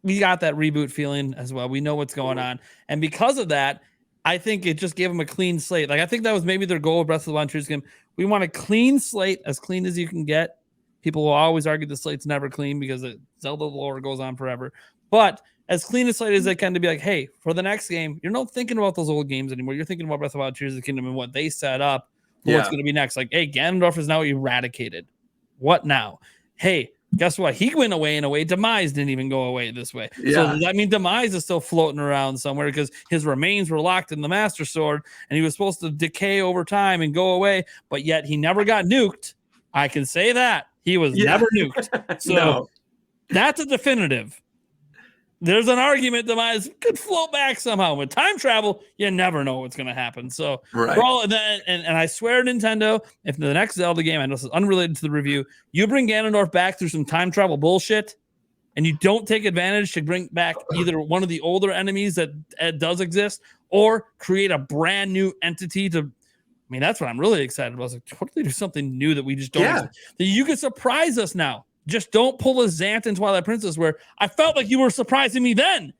[SPEAKER 3] we got that reboot feeling as well. We know what's going on. And because of that, I think it just gave them a clean slate. I think that was maybe their goal with Breath of the Wild game. We want a clean slate, as clean as you can get. People will always argue the slate's never clean because the Zelda lore goes on forever. But as clean a slate as they can, to be like, hey, for the next game, you're not thinking about those old games anymore. You're thinking about Breath of the Wild, Tears of the Kingdom, and what they set up for what's going to be next. Like, hey, Ganondorf is now eradicated. What now? Hey, guess what? He went away in a way. Demise didn't even go away this way. Yeah. So does that mean Demise is still floating around somewhere because his remains were locked in the Master Sword and he was supposed to decay over time and go away, but yet he never got nuked? I can say that. He was never nuked. So that's a definitive. There's an argument Demise could float back somehow. With time travel, you never know what's going to happen. So, for all of that, and I swear, Nintendo, if the next Zelda game, I know this is unrelated to the review, you bring Ganondorf back through some time travel bullshit, and you don't take advantage to bring back either one of the older enemies that does exist, or create a brand new entity to. I mean, that's what I'm really excited about. I was like, what if they do something new that we just don't that you can surprise us now? Just don't pull a Zant in Twilight Princess where I felt like you were surprising me then.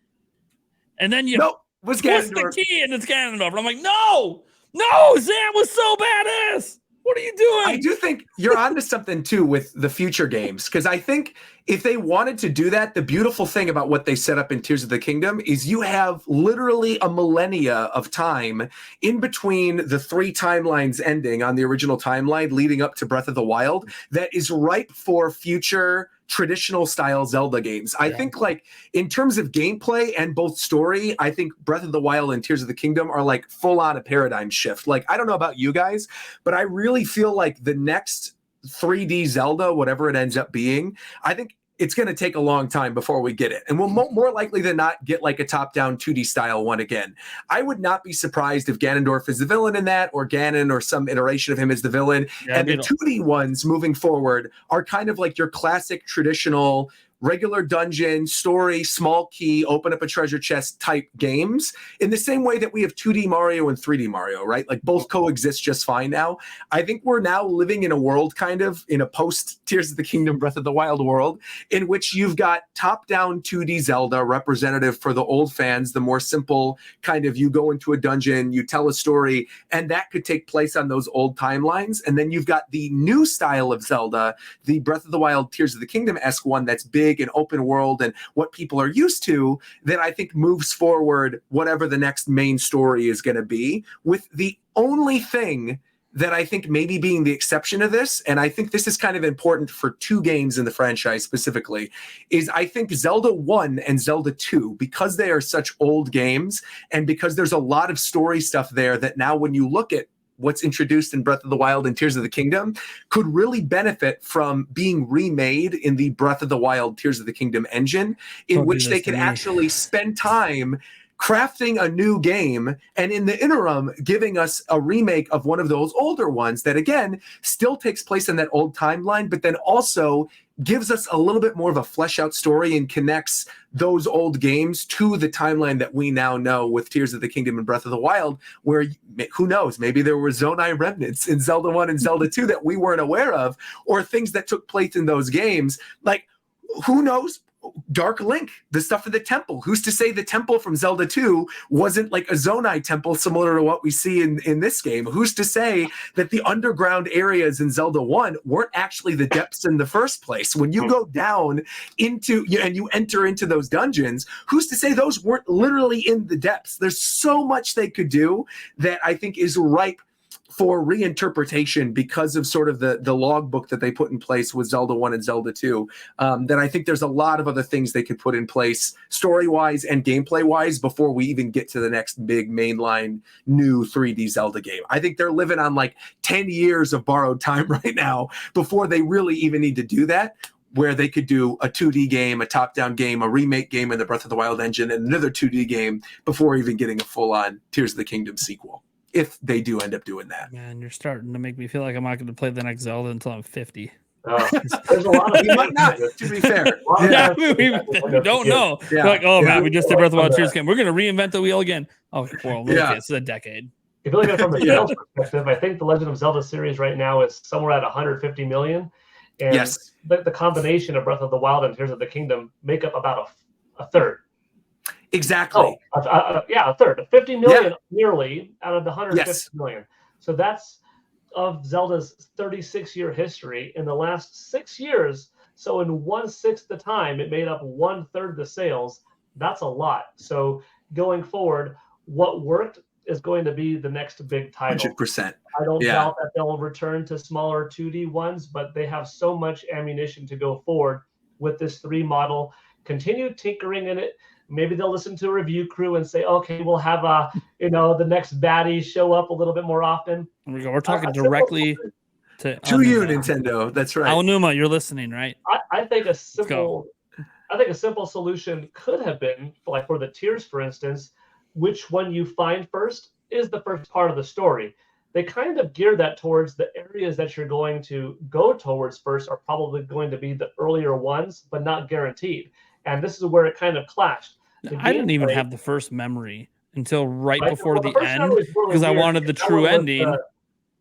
[SPEAKER 3] And then you twist the key and it's Ganondorf. And I'm like, no, Zant was so badass. What are you doing?
[SPEAKER 2] I do think you're onto something too with the future games, because I think if they wanted to do that, the beautiful thing about what they set up in Tears of the Kingdom is you have literally a millennia of time in between the 3 timelines ending on the original timeline leading up to Breath of the Wild that is ripe for future traditional style Zelda games. I think like in terms of gameplay and both story, I think Breath of the Wild and Tears of the Kingdom are like full on a paradigm shift. Like, I don't know about you guys, but I really feel like the next 3D Zelda, whatever it ends up being, I think it's going to take a long time before we get it. And we'll more likely than not get like a top-down 2D style one again. I would not be surprised if Ganondorf is the villain in that, or Ganon or some iteration of him is the villain. And the 2D ones moving forward are kind of like your classic traditional regular dungeon, story, small key, open up a treasure chest type games, in the same way that we have 2D Mario and 3D Mario, right? Like both coexist just fine now. I think we're now living in a world kind of in a post Tears of the Kingdom, Breath of the Wild world, in which you've got top-down 2D Zelda representative for the old fans, the more simple kind of you go into a dungeon, you tell a story, and that could take place on those old timelines. And then you've got the new style of Zelda, the Breath of the Wild, Tears of the Kingdom-esque one that's big and open world and what people are used to, that I think moves forward whatever the next main story is going to be, with the only thing that I think maybe being the exception of this, and I think this is kind of important for 2 games in the franchise specifically, is I think Zelda 1 and Zelda 2, because they are such old games and because there's a lot of story stuff there that now when you look at what's introduced in Breath of the Wild and Tears of the Kingdom could really benefit from being remade in the Breath of the Wild, Tears of the Kingdom engine, in which they can actually spend time crafting a new game, and in the interim giving us a remake of one of those older ones that again still takes place in that old timeline, but then also gives us a little bit more of a flesh out story and connects those old games to the timeline that we now know with Tears of the Kingdom and Breath of the Wild, where who knows, maybe there were Zonai remnants in Zelda 1 and Zelda 2 that we weren't aware of, or things that took place in those games. Like, who knows? Dark Link, the stuff of the temple. Who's to say the temple from Zelda 2 wasn't like a Zonai temple similar to what we see in this game? Who's to say that the underground areas in Zelda 1 weren't actually the depths in the first place? When you go down into and you enter into those dungeons, who's to say those weren't literally in the depths? There's so much they could do that I think is ripe for reinterpretation because of sort of the logbook that they put in place with Zelda 1 and Zelda 2, that I think there's a lot of other things they could put in place story-wise and gameplay-wise before we even get to the next big mainline new 3D Zelda game. I think they're living on like 10 years of borrowed time right now before they really even need to do that, where they could do a 2D game, a top-down game, a remake game in the Breath of the Wild engine, and another 2D game before even getting a full-on Tears of the Kingdom sequel, if they do end up doing that.
[SPEAKER 3] Man, you're starting to make me feel like I'm not going to play the next Zelda until I'm 50.
[SPEAKER 1] There's a lot of
[SPEAKER 2] you might not, to be fair.
[SPEAKER 3] Yeah, we don't know.
[SPEAKER 2] Yeah.
[SPEAKER 3] Like, oh man, we just did Breath of the Wild Tears game. We're going to reinvent the wheel again. Oh, well, okay, it's a decade.
[SPEAKER 1] If you look at it from a sales perspective, I think the Legend of Zelda series right now is somewhere at 150 million. And the combination of Breath of the Wild and Tears of the Kingdom make up about a third.
[SPEAKER 2] Exactly.
[SPEAKER 1] A third. 50 million nearly out of the 150 million. So that's of Zelda's 36-year history. In the last 6 years, so in 1/6 the time, it made up 1/3 the sales. That's a lot. So going forward, what worked is going to be the next big title.
[SPEAKER 2] 100%.
[SPEAKER 1] I don't doubt that they'll return to smaller 2D ones, but they have so much ammunition to go forward with this 3 model. Continue tinkering in it. Maybe they'll listen to a review crew and say, okay, we'll have the next baddie show up a little bit more often.
[SPEAKER 3] There we go. We're talking directly to
[SPEAKER 2] you, Nintendo. That's right.
[SPEAKER 3] Aonuma, you're listening, right?
[SPEAKER 1] I think a simple solution could have been, like for the Tears, for instance, which one you find first is the first part of the story. They kind of gear that towards the areas that you're going to go towards first are probably going to be the earlier ones, but not guaranteed. and this is where it kind of clashed.
[SPEAKER 3] I didn't even have the first memory until right before
[SPEAKER 1] well,
[SPEAKER 3] the
[SPEAKER 1] first
[SPEAKER 3] end
[SPEAKER 1] memory was really
[SPEAKER 3] because I
[SPEAKER 1] weird.
[SPEAKER 3] wanted the
[SPEAKER 1] That
[SPEAKER 3] true
[SPEAKER 1] one was
[SPEAKER 3] ending.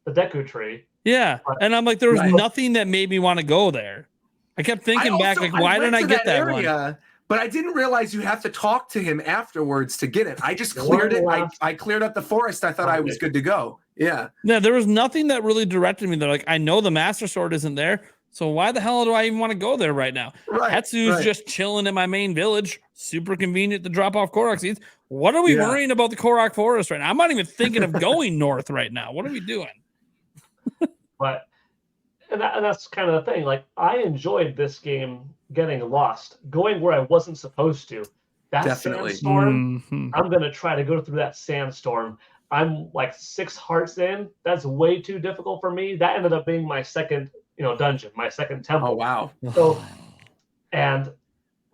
[SPEAKER 1] The Deku tree.
[SPEAKER 3] Yeah,
[SPEAKER 1] But-
[SPEAKER 3] and I'm like, there was
[SPEAKER 2] Right.
[SPEAKER 3] nothing that made me want to go there. I kept thinking back, like, why didn't I get that one?
[SPEAKER 2] But I didn't realize you have to talk to him afterwards to get it. I just
[SPEAKER 1] The
[SPEAKER 2] cleared it.
[SPEAKER 1] one
[SPEAKER 2] I cleared up the forest. I thought I was good to go. Yeah.
[SPEAKER 3] Yeah, there was nothing that really directed me. They're like, I know the Master Sword isn't there, so why the hell do I even want to go there right now?
[SPEAKER 2] Right.
[SPEAKER 3] Hetsu's just chilling in my main village. Super convenient to drop off Korok seeds. What are we worrying about the Korok Forest right now? I'm not even thinking of going north right now. What are we doing?
[SPEAKER 1] But and that's kind of the thing. Like, I enjoyed this game getting lost, going where I wasn't supposed to. That
[SPEAKER 2] Definitely.
[SPEAKER 1] sandstorm,
[SPEAKER 3] Mhm.
[SPEAKER 1] I'm going to try to go through that sandstorm. I'm like 6 hearts in. That's way too difficult for me. That ended up being my second, dungeon, my second temple.
[SPEAKER 2] Oh, wow.
[SPEAKER 1] So, and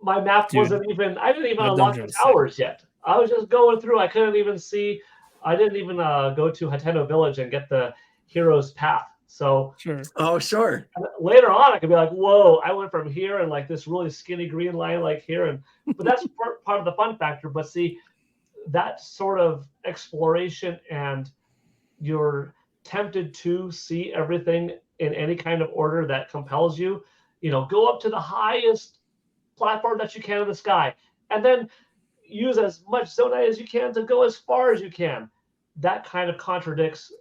[SPEAKER 1] my map wasn't even, I didn't even
[SPEAKER 3] that
[SPEAKER 1] unlock
[SPEAKER 3] dungeon
[SPEAKER 1] the
[SPEAKER 3] was
[SPEAKER 1] towers yet. I was just going through. I couldn't even see, I didn't even go to Hateno Village and get the hero's path. So
[SPEAKER 3] Sure.
[SPEAKER 2] Oh, sure.
[SPEAKER 1] later on, I could be like, whoa, I went from here and like this really skinny green line like here. But that's part of the fun factor. But see, that sort of exploration and you're tempted to see everything in any kind of order that compels you, go up to the highest platform that you can in the sky and then use as much zonai as you can to go as far as you can. That kind of contradicts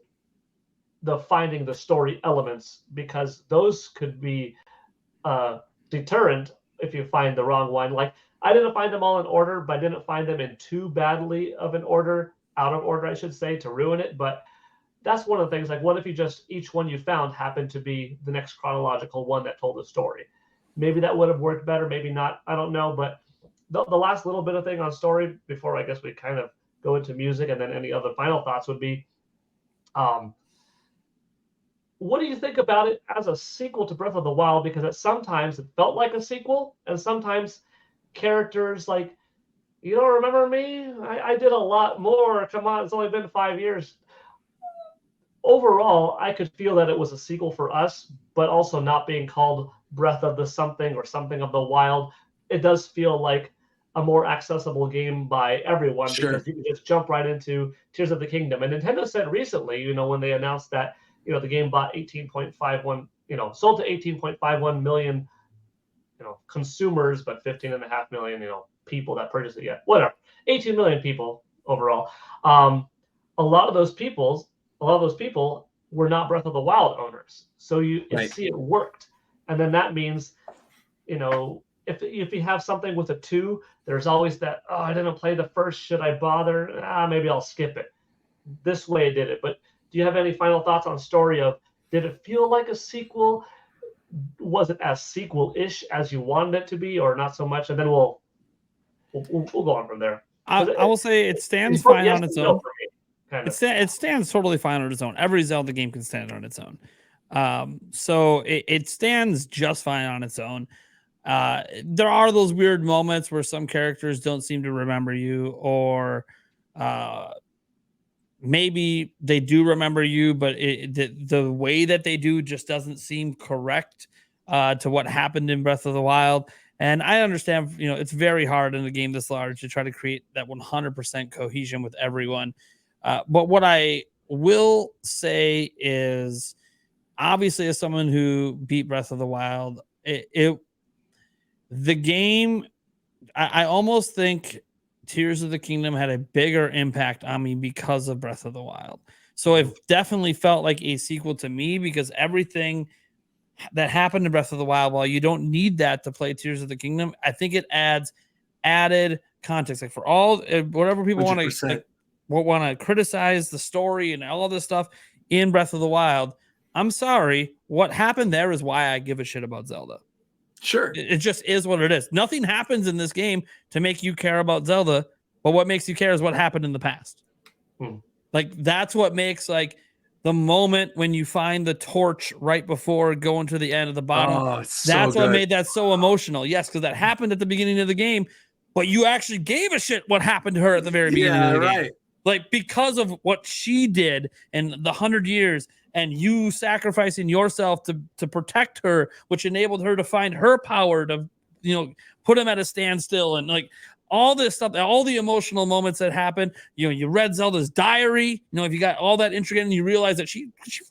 [SPEAKER 1] the finding the story elements, because those could be deterrent if you find the wrong one. Like, I didn't find them all in order, but I didn't find them in too badly of an order, out of order, I should say, to ruin it. But that's one of the things. Like, what if you just, each one you found happened to be the next chronological one that told the story? Maybe that would have worked better, maybe not. I don't know. But the last little bit of thing on story before I guess we kind of go into music and then any other final thoughts would be, what do you think about it as a sequel to Breath of the Wild? Because sometimes it felt like a sequel, and sometimes characters like, you don't remember me? I did a lot more. Come on, it's only been 5 years. Overall, I could feel that it was a sequel for us, but also not being called Breath of the something or something of the Wild. It does feel like a more accessible game by everyone, because you can just jump right into Tears of the Kingdom. And Nintendo said recently, when they announced that, the game bought 18.51, sold to 18.51 million, consumers, but 15.5 million, people that purchased it yet. Whatever, 18 million people overall. A lot of those people were not Breath of the Wild owners. So you see it worked, and then that means, if you have something with a 2, there's always that, oh, I didn't play the first. Should I bother? Maybe I'll skip it. This way it did it, but. Do you have any final thoughts on story of, did it feel like a sequel? Was it as sequel-ish as you wanted it to be, or not so much? And then we'll go on from there.
[SPEAKER 3] I will say it stands fine on its own. It stands totally fine on its own. Every Zelda game can stand on its own. So it stands just fine on its own. There are those weird moments where some characters don't seem to remember you, or maybe they do remember you, but the way that they do just doesn't seem correct to what happened in Breath of the Wild. And I understand, it's very hard in a game this large to try to create that 100% cohesion with everyone. But what I will say is, obviously, as someone who beat Breath of the Wild, the game, I almost think Tears of the Kingdom had a bigger impact on me because of Breath of the Wild. So it definitely felt like a sequel to me, because everything that happened in Breath of the Wild, while you don't need that to play Tears of the Kingdom, I think it adds added context. Like, for all whatever people want to criticize the story and all of this stuff in Breath of the Wild, I'm sorry, what happened there is why I give a shit about Zelda.
[SPEAKER 2] Sure.
[SPEAKER 3] It just is what it is. Nothing happens in this game to make you care about Zelda, but what makes you care is what happened in the past. Like, that's what makes, like, the moment when you find the torch right before going to the end of the bottom.
[SPEAKER 2] Oh,
[SPEAKER 3] that's what made that so emotional. Yes, because that happened at the beginning of the game, but you actually gave a shit what happened to her at the very beginning of the game. Like, because of what she did in the 100 years, and you sacrificing yourself to protect her, which enabled her to find her power to put him at a standstill, and like all this stuff, all the emotional moments that happen. You read Zelda's diary. If you got all that intrigue and you realize that she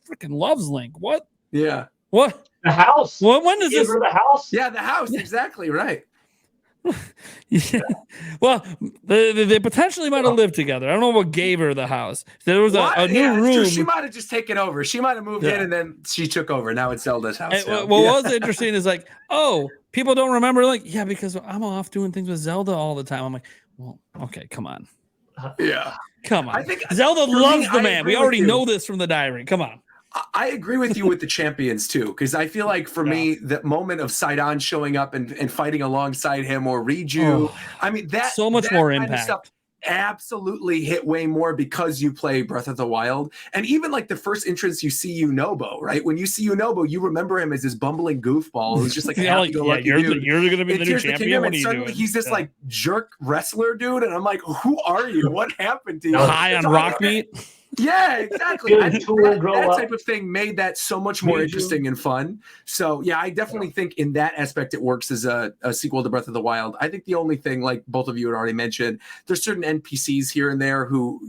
[SPEAKER 3] freaking loves Link. What?
[SPEAKER 2] Yeah.
[SPEAKER 3] What?
[SPEAKER 1] The house.
[SPEAKER 3] When does
[SPEAKER 1] Give
[SPEAKER 3] this?
[SPEAKER 1] her the house.
[SPEAKER 2] Yeah, the house. Exactly right.
[SPEAKER 3] Yeah. Well, they potentially might have lived together. I don't know what gave her the house. There was a new room.
[SPEAKER 2] True. She might have just taken over. She might have moved in and then she took over. Now it's Zelda's house.
[SPEAKER 3] What was interesting is like, oh, people don't remember. Like, yeah, because I'm off doing things with Zelda all the time. I'm like, well, okay, come on.
[SPEAKER 2] Yeah.
[SPEAKER 3] Come on.
[SPEAKER 2] I think
[SPEAKER 3] Zelda loves the man. We already know this from the diary. Come on.
[SPEAKER 2] I agree with you with the champions too, because I feel like for me, the moment of Sidon showing up and fighting alongside him, or Riju, I mean, that
[SPEAKER 3] so much more impact.
[SPEAKER 2] Stuff absolutely hit way more because you play Breath of the Wild. And even like the first entrance you see Yunobo, right? When you see Yunobo, you remember him as this bumbling goofball who's just like
[SPEAKER 3] you're going to be the new champion.
[SPEAKER 2] And suddenly he's this like jerk wrestler dude, and I'm like, who are you? What happened to you?
[SPEAKER 3] High on rock meat.
[SPEAKER 2] Yeah, exactly. I think that type of thing made that so much more interesting and fun. So yeah, I definitely think in that aspect it works as a sequel to Breath of the Wild. I think the only thing, like both of you had already mentioned, there's certain NPCs here and there who,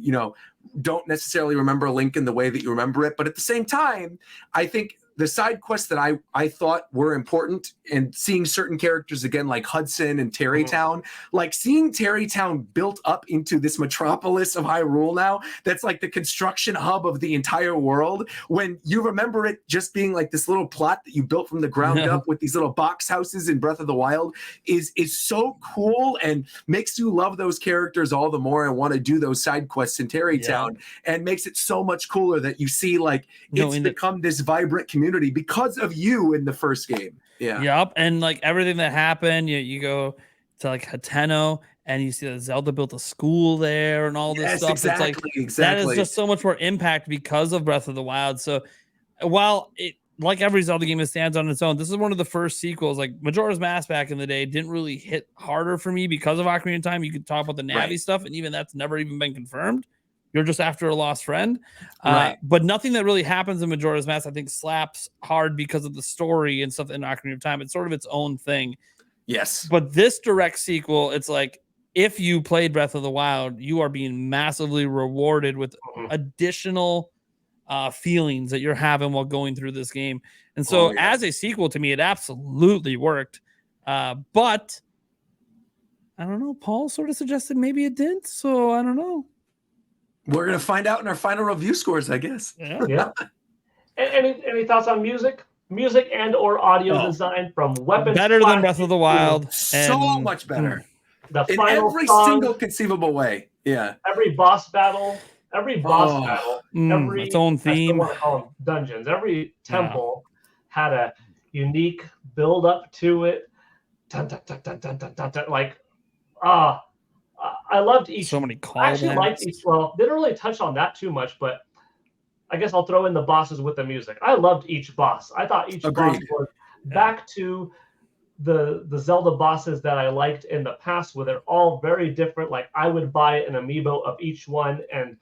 [SPEAKER 2] don't necessarily remember Link in the way that you remember it. But at the same time, I think the side quests that I thought were important, and seeing certain characters again, like Hudson and Terrytown, like seeing Terrytown built up into this metropolis of Hyrule now, that's like the construction hub of the entire world. When you remember it just being like this little plot that you built from the ground up with these little box houses in Breath of the Wild is so cool and makes you love those characters all the more and want to do those side quests in Terrytown, and makes it so much cooler that you see like it's become this vibrant community because of you in the first game. Yeah.
[SPEAKER 3] Yep. And like everything that happened, you go to like Hateno and you see that Zelda built a school there and all this stuff.
[SPEAKER 2] Exactly,
[SPEAKER 3] it's like that is just so much more impact because of Breath of the Wild. So while it, like every Zelda game, it stands on its own, this is one of the first sequels. Like Majora's Mask back in the day didn't really hit harder for me because of Ocarina of Time. You could talk about the Navi stuff, and even that's never even been confirmed. You're just after a lost friend. But nothing that really happens in Majora's Mask, I think, slaps hard because of the story and stuff in Ocarina of Time. It's sort of its own thing.
[SPEAKER 2] Yes.
[SPEAKER 3] But this direct sequel, it's like, if you played Breath of the Wild, you are being massively rewarded with additional feelings that you're having while going through this game. And so as a sequel, to me, it absolutely worked. But I don't know. Paul sort of suggested maybe it didn't. So I don't know.
[SPEAKER 2] We're going to find out in our final review scores, I guess.
[SPEAKER 1] Yeah. Any thoughts on music? Music and or audio design from weapons.
[SPEAKER 3] Better than Breath of the Wild.
[SPEAKER 2] So much better.
[SPEAKER 1] In every
[SPEAKER 2] single conceivable way. Yeah.
[SPEAKER 1] Every boss battle. Every
[SPEAKER 3] its own theme.
[SPEAKER 1] Dungeons. Every temple had a unique build up to it. Dun, dun, dun, dun, dun, dun, dun, dun. Like, I loved each.
[SPEAKER 3] So many calls.
[SPEAKER 1] I actually liked each. Well, didn't really touch on that too much, but I guess I'll throw in the bosses with the music. I loved each boss. I thought each boss was back to the Zelda bosses that I liked in the past, where they're all very different. Like I would buy an amiibo of each one, and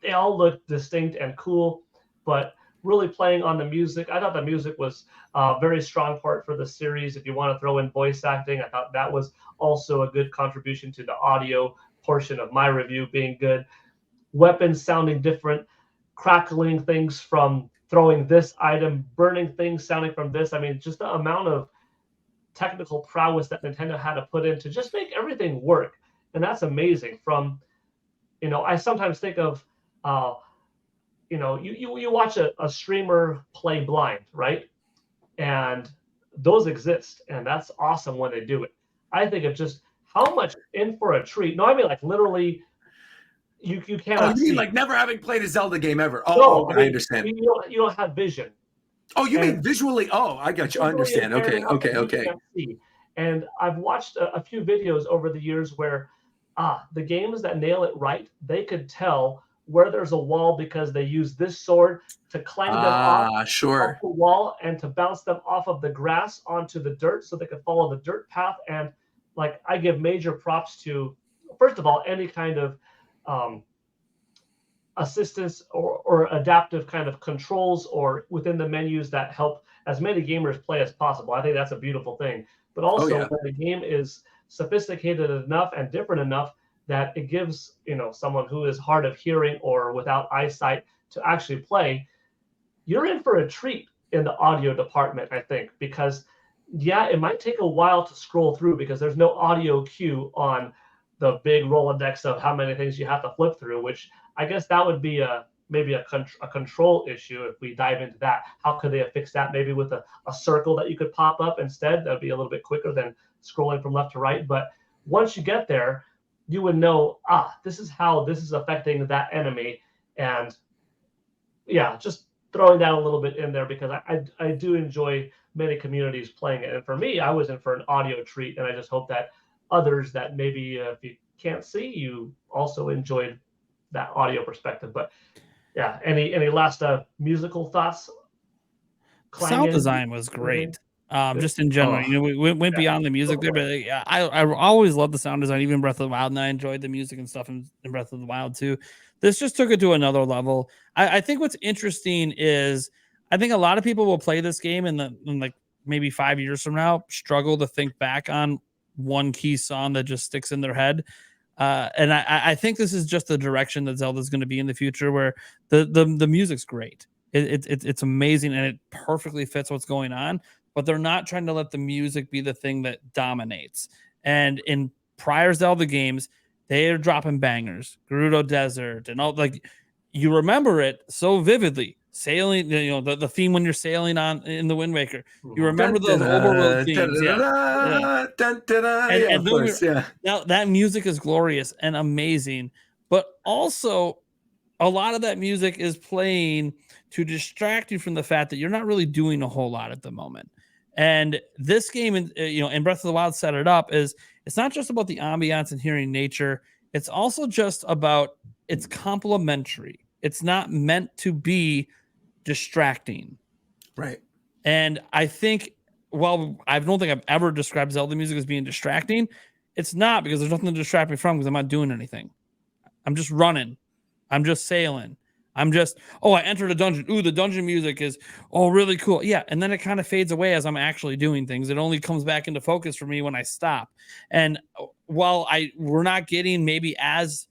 [SPEAKER 1] they all look distinct and cool. But really playing on the music, I thought the music was a very strong part for the series. If you want to throw in voice acting, I thought that was also a good contribution to the audio portion of my review being good. Weapons sounding different, crackling things from throwing this item, burning things sounding from this. I mean, just the amount of technical prowess that Nintendo had to put in to just make everything work. And that's amazing. From, I sometimes think of, you watch a streamer play blind, right? And those exist. And that's awesome when they do it. I think of just how much in for a treat. No, I mean like literally you cannot.
[SPEAKER 2] Oh, you mean like never having played a Zelda game ever? Oh,
[SPEAKER 1] no,
[SPEAKER 2] I understand.
[SPEAKER 1] You don't have vision.
[SPEAKER 2] Oh, you mean visually? Oh, I got you. I understand. Okay.
[SPEAKER 1] And I've watched a few videos over the years where the games that nail it right, they could tell where there's a wall because they use this sword to climb them off the wall and to bounce them off of the grass onto the dirt so they could follow the dirt path. And like I give major props to, first of all, any kind of assistance or adaptive kind of controls or within the menus that help as many gamers play as possible. I think that's a beautiful thing. but
[SPEAKER 2] Oh
[SPEAKER 1] also
[SPEAKER 2] yeah.
[SPEAKER 1] when the game is sophisticated enough and different enough that it gives, someone who is hard of hearing or without eyesight to actually play, you're in for a treat in the audio department, I think, because yeah, it might take a while to scroll through because there's no audio cue on the big Rolodex of how many things you have to flip through, which I guess that would be maybe a control issue if we dive into that. How could they have fixed that? Maybe with a circle that you could pop up instead. That'd be a little bit quicker than scrolling from left to right. But once you get there, you would know, this is how this is affecting that enemy. And yeah, just throwing that a little bit in there because I do enjoy many communities playing it. And for me, I was in for an audio treat. And I just hope that others that maybe if you can't see, you also enjoyed that audio perspective. But yeah, any last musical thoughts?
[SPEAKER 3] Sound design was great. Just in general, we went beyond the music there, but I always loved the sound design, even Breath of the Wild, and I enjoyed the music and stuff in Breath of the Wild too. This just took it to another level. I think what's interesting is I think a lot of people will play this game in like maybe 5 years from now, struggle to think back on one key song that just sticks in their head. And I think this is just the direction that Zelda's going to be in the future, where the music's great. It's amazing and it perfectly fits what's going on, but they're not trying to let the music be the thing that dominates. And in prior Zelda games, they are dropping bangers, Gerudo Desert, and all, like, you remember it so vividly. Sailing, the theme when you're sailing on in the Wind Waker. You remember those overworld themes, yeah. Now that music is glorious and amazing, but also a lot of that music is playing to distract you from the fact that you're not really doing a whole lot at the moment. And this game, in Breath of the Wild, set it up is it's not just about the ambiance and hearing nature. It's also just about it's complementary. It's not meant to be distracting.
[SPEAKER 2] Right.
[SPEAKER 3] And I think, well, I don't think I've ever described Zelda music as being distracting. It's not, because there's nothing to distract me from, because I'm not doing anything. I'm just running. I'm just sailing. I'm just, I entered a dungeon. Ooh, the dungeon music is, really cool. Yeah. And then it kind of fades away as I'm actually doing things. It only comes back into focus for me when I stop. And while we're not getting maybe as,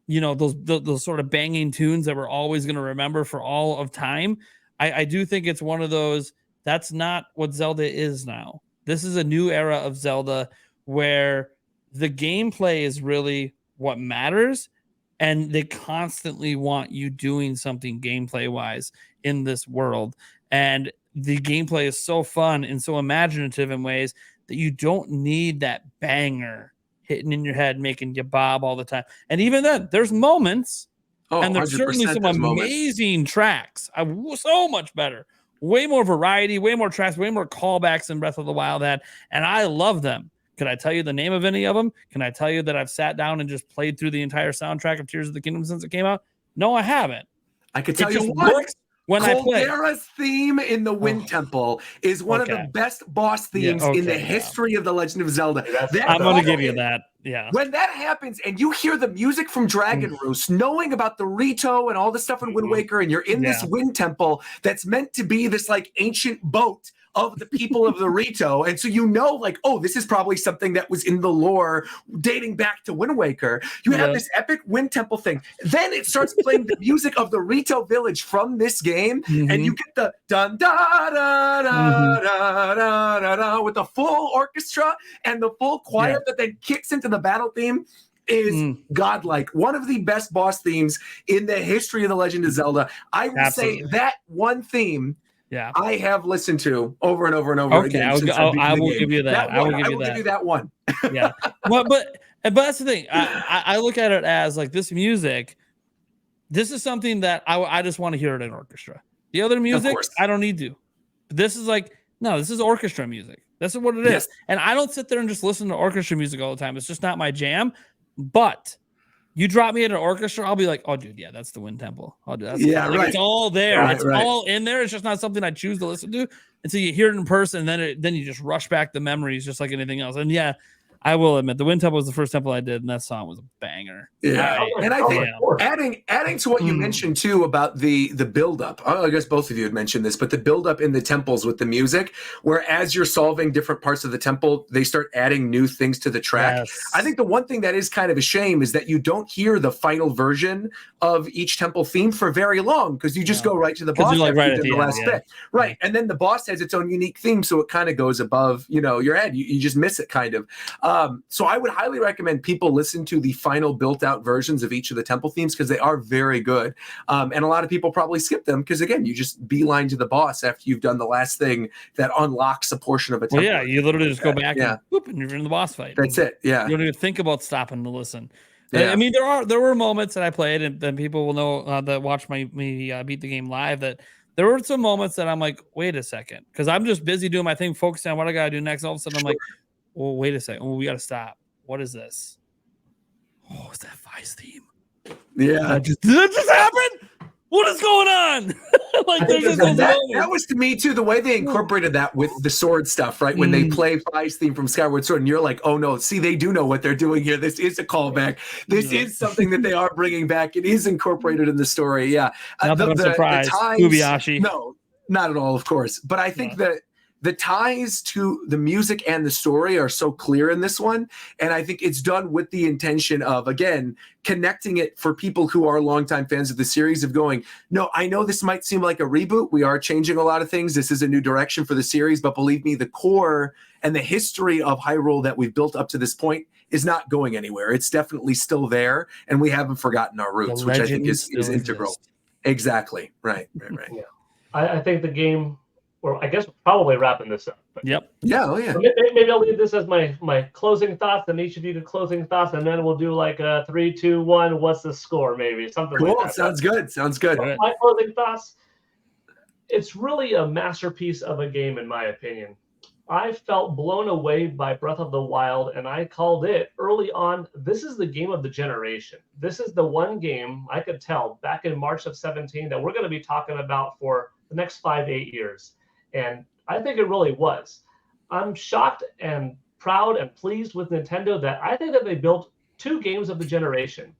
[SPEAKER 3] those sort of banging tunes that we're always going to remember for all of time, I do think it's one of those, that's not what Zelda is now. This is a new era of Zelda where the gameplay is really what matters. And they constantly want you doing something gameplay wise in this world. And the gameplay is so fun and so imaginative in ways that you don't need that banger hitting in your head, making you bob all the time. And even then, there's moments, and there's certainly some amazing tracks. So much better. Way more variety, way more tracks, way more callbacks than Breath of the Wild had. And I love them. Could I tell you the name of any of them? Can I tell you that I've sat down and just played through the entire soundtrack of Tears of the Kingdom since it came out? No, I haven't.
[SPEAKER 2] I could tell you what.
[SPEAKER 3] When I play.
[SPEAKER 2] Caldera's theme in the Wind Temple is one of the best boss themes in the history of the Legend of Zelda.
[SPEAKER 3] I'm going to give you that. Yeah.
[SPEAKER 2] When that happens and you hear the music from Dragon Roost, knowing about the Rito and all the stuff in Wind Waker, and you're in this Wind Temple that's meant to be this like ancient boat of the people of the Rito. And so this is probably something that was in the lore dating back to Wind Waker. You have this epic Wind Temple thing. Then it starts playing the music of the Rito village from this game, and you get the dun da da da da da da with the full orchestra and the full choir that then kicks into the battle theme. Is godlike. One of the best boss themes in the history of the Legend of Zelda. I will say that one theme I have listened to over and over and over again.
[SPEAKER 3] I will give you that.
[SPEAKER 2] I will give you that one.
[SPEAKER 3] Yeah. But that's the thing. I look at it as like this music. This is something that I just want to hear it in orchestra. The other music, I don't need to. But this is like, no, this is orchestra music. This is what it is. And I don't sit there and just listen to orchestra music all the time. It's just not my jam. But you drop me in an orchestra, I'll be like, oh, dude, that's the Wind Temple. Oh, dude, it's all there. It's all in there. It's just not something I choose to listen to until you hear it in person, and then you just rush back the memories just like anything else. And I will admit, the Wind Temple was the first temple I did, and that song was a banger.
[SPEAKER 2] Yeah, and I think adding to what you
[SPEAKER 3] Mm.
[SPEAKER 2] mentioned too about the build up. I guess both of you had mentioned this, but the build up in the temples with the music, where as you're solving different parts of the temple, they start adding new things to the track.
[SPEAKER 3] Yes.
[SPEAKER 2] I think the one thing that is kind of a shame is that you don't hear the final version of each temple theme for very long, because you just go right to the boss
[SPEAKER 3] you're, like,
[SPEAKER 2] after
[SPEAKER 3] right
[SPEAKER 2] you've
[SPEAKER 3] at
[SPEAKER 2] done
[SPEAKER 3] the
[SPEAKER 2] the
[SPEAKER 3] end,
[SPEAKER 2] last
[SPEAKER 3] yeah.
[SPEAKER 2] bit. Right, and then the boss has its own unique theme, so it kind of goes above, your head. You just miss it kind of. So I would highly recommend people listen to the final built-out versions of each of the temple themes, because they are very good. And a lot of people probably skip them because, again, you just beeline to the boss after you've done the last thing that unlocks a portion of a temple.
[SPEAKER 3] Well, yeah, you literally just go back and whoop, and you're in the boss fight.
[SPEAKER 2] That's it. Yeah,
[SPEAKER 3] you don't even think about stopping to listen.
[SPEAKER 2] Yeah.
[SPEAKER 3] I mean, there were moments that I played, and then people will know that watch me beat the game live, that there were some moments that I'm like, wait a second, because I'm just busy doing my thing, focusing on what I gotta do next. All of a sudden, I'm like, well, wait a second, we gotta stop. What is this? Oh, is that Vi's theme?
[SPEAKER 2] Yeah.
[SPEAKER 3] Did that just happen? What is going on? Like, there's just those
[SPEAKER 2] that
[SPEAKER 3] moments.
[SPEAKER 2] was, to me too, the way they incorporated that with the sword stuff, right? When they play Vi's theme from Skyward Sword, and you're like, oh no, see, they do know what they're doing here. This is a callback. This is something that they are bringing back. It is incorporated in the story. Yeah.
[SPEAKER 3] Not that I'm surprised. Kobayashi.
[SPEAKER 2] No, not at all, of course. But I think that the ties to the music and the story are so clear in this one. And I think it's done with the intention of, again, connecting it for people who are longtime fans of the series, of going, no, I know this might seem like a reboot. We are changing a lot of things. This is a new direction for the series. But believe me, the core and the history of Hyrule that we've built up to this point is not going anywhere. It's definitely still there. And we haven't forgotten our roots, which I think is integral.
[SPEAKER 3] Exist.
[SPEAKER 2] Exactly. Right.
[SPEAKER 1] Yeah. I think the game, or I guess we're probably wrapping this up. But
[SPEAKER 3] Yep.
[SPEAKER 2] Yeah. Oh, yeah.
[SPEAKER 1] Maybe I'll leave this as my closing thoughts, and each of you get closing thoughts, and then we'll do like a 3, 2, 1. What's the score? Maybe something
[SPEAKER 2] Cool.
[SPEAKER 1] like that.
[SPEAKER 2] Sounds good. Sounds good.
[SPEAKER 1] My closing thoughts. It's really a masterpiece of a game, in my opinion. I felt blown away by Breath of the Wild, and I called it early on, this is the game of the generation. This is the one game I could tell back in March of 17 that we're going to be talking about for the next 5-8 years. And I think it really was. I'm shocked and proud and pleased with Nintendo that I think that they built 2 games of the generation.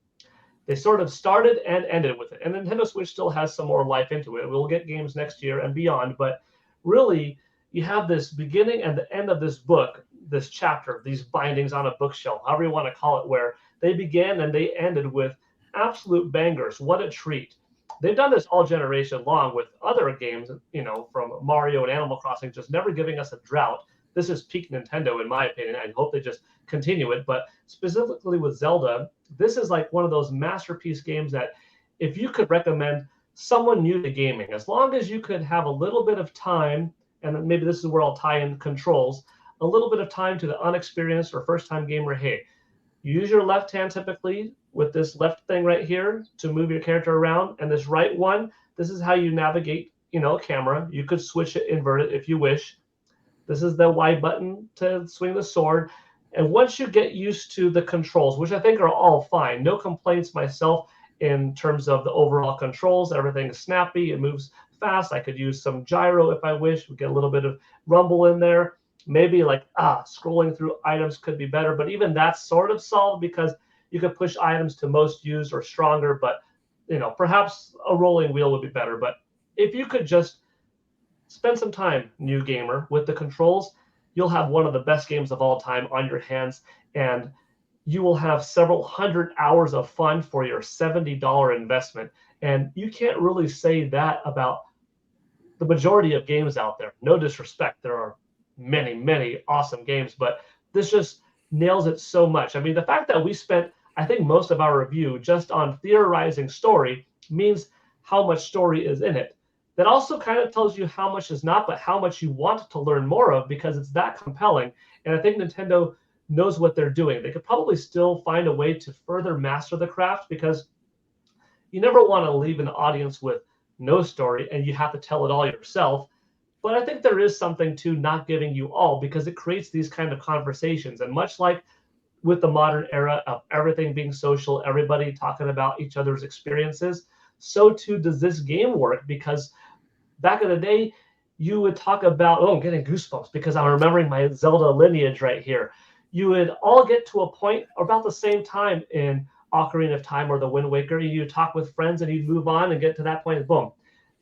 [SPEAKER 1] They sort of started and ended with it. And Nintendo Switch still has some more life into it. We'll get games next year and beyond. But really, you have this beginning and the end of this book, this chapter, these bindings on a bookshelf, however you want to call it, where they began and they ended with absolute bangers. What a treat. They've done this all generation long with other games, from Mario and Animal Crossing, just never giving us a drought. This is peak Nintendo, in my opinion. I hope they just continue it. But specifically with Zelda, this is like one of those masterpiece games that if you could recommend someone new to gaming, as long as you could have a little bit of time, and maybe this is where I'll tie in controls, a little bit of time to the unexperienced or first-time gamer. Hey, you use your left hand typically with this left thing right here to move your character around, and this right one, this is how you navigate, a camera. You could switch it, invert it if you wish. This is the Y button to swing the sword. And once you get used to the controls, which I think are all fine, no complaints myself in terms of the overall controls, everything is snappy, it moves fast. I could use some gyro if I wish. We get a little bit of rumble in there. Maybe scrolling through items could be better, but even that's sort of solved because you could push items to most used or stronger, but perhaps a rolling wheel would be better. But if you could just spend some time, new gamer, with the controls, you'll have one of the best games of all time on your hands, and you will have several hundred hours of fun for your $70 investment. And you can't really say that about the majority of games out there. No disrespect. There are many, many awesome games, but this just nails it so much. I mean, the fact that we spent, I think, most of our review just on theorizing story means how much story is in it. That also kind of tells you how much is not, but how much you want to learn more of, because it's that compelling. And I think Nintendo knows what they're doing. They could probably still find a way to further master the craft, because you never want to leave an audience with no story and you have to tell it all yourself. But I think there is something to not giving you all, because it creates these kind of conversations. And much like with the modern era of everything being social, everybody talking about each other's experiences, so too does this game work, because back in the day, you would talk about, I'm getting goosebumps because I'm remembering my Zelda lineage right here. you would all get to a point about the same time in Ocarina of Time or the Wind Waker. You talk with friends and you'd move on and get to that point. Boom.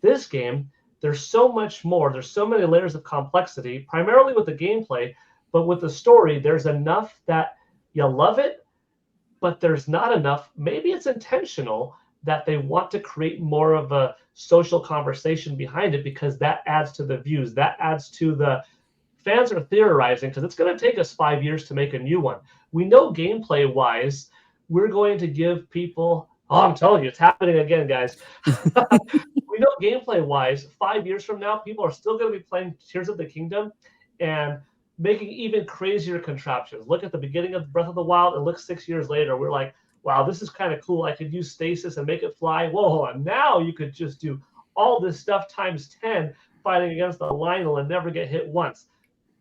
[SPEAKER 1] This game, there's so much more. There's so many layers of complexity, primarily with the gameplay, but with the story, there's enough that you love it, but there's not enough. Maybe it's intentional that they want to create more of a social conversation behind it because that adds to the views. That adds to the fans are theorizing because it's going to take us 5 years to make a new one. We know gameplay wise, we're going to give people. Oh, I'm telling you, it's happening again, guys. We know gameplay wise, 5 years from now, people are still going to be playing Tears of the Kingdom and making even crazier contraptions. Look at the beginning of Breath of the Wild and look 6 years later. We're like, wow, this is kind of cool. I could use stasis and make it fly. Whoa, hold on. Now you could just do all this stuff times 10 fighting against the Lionel and never get hit once.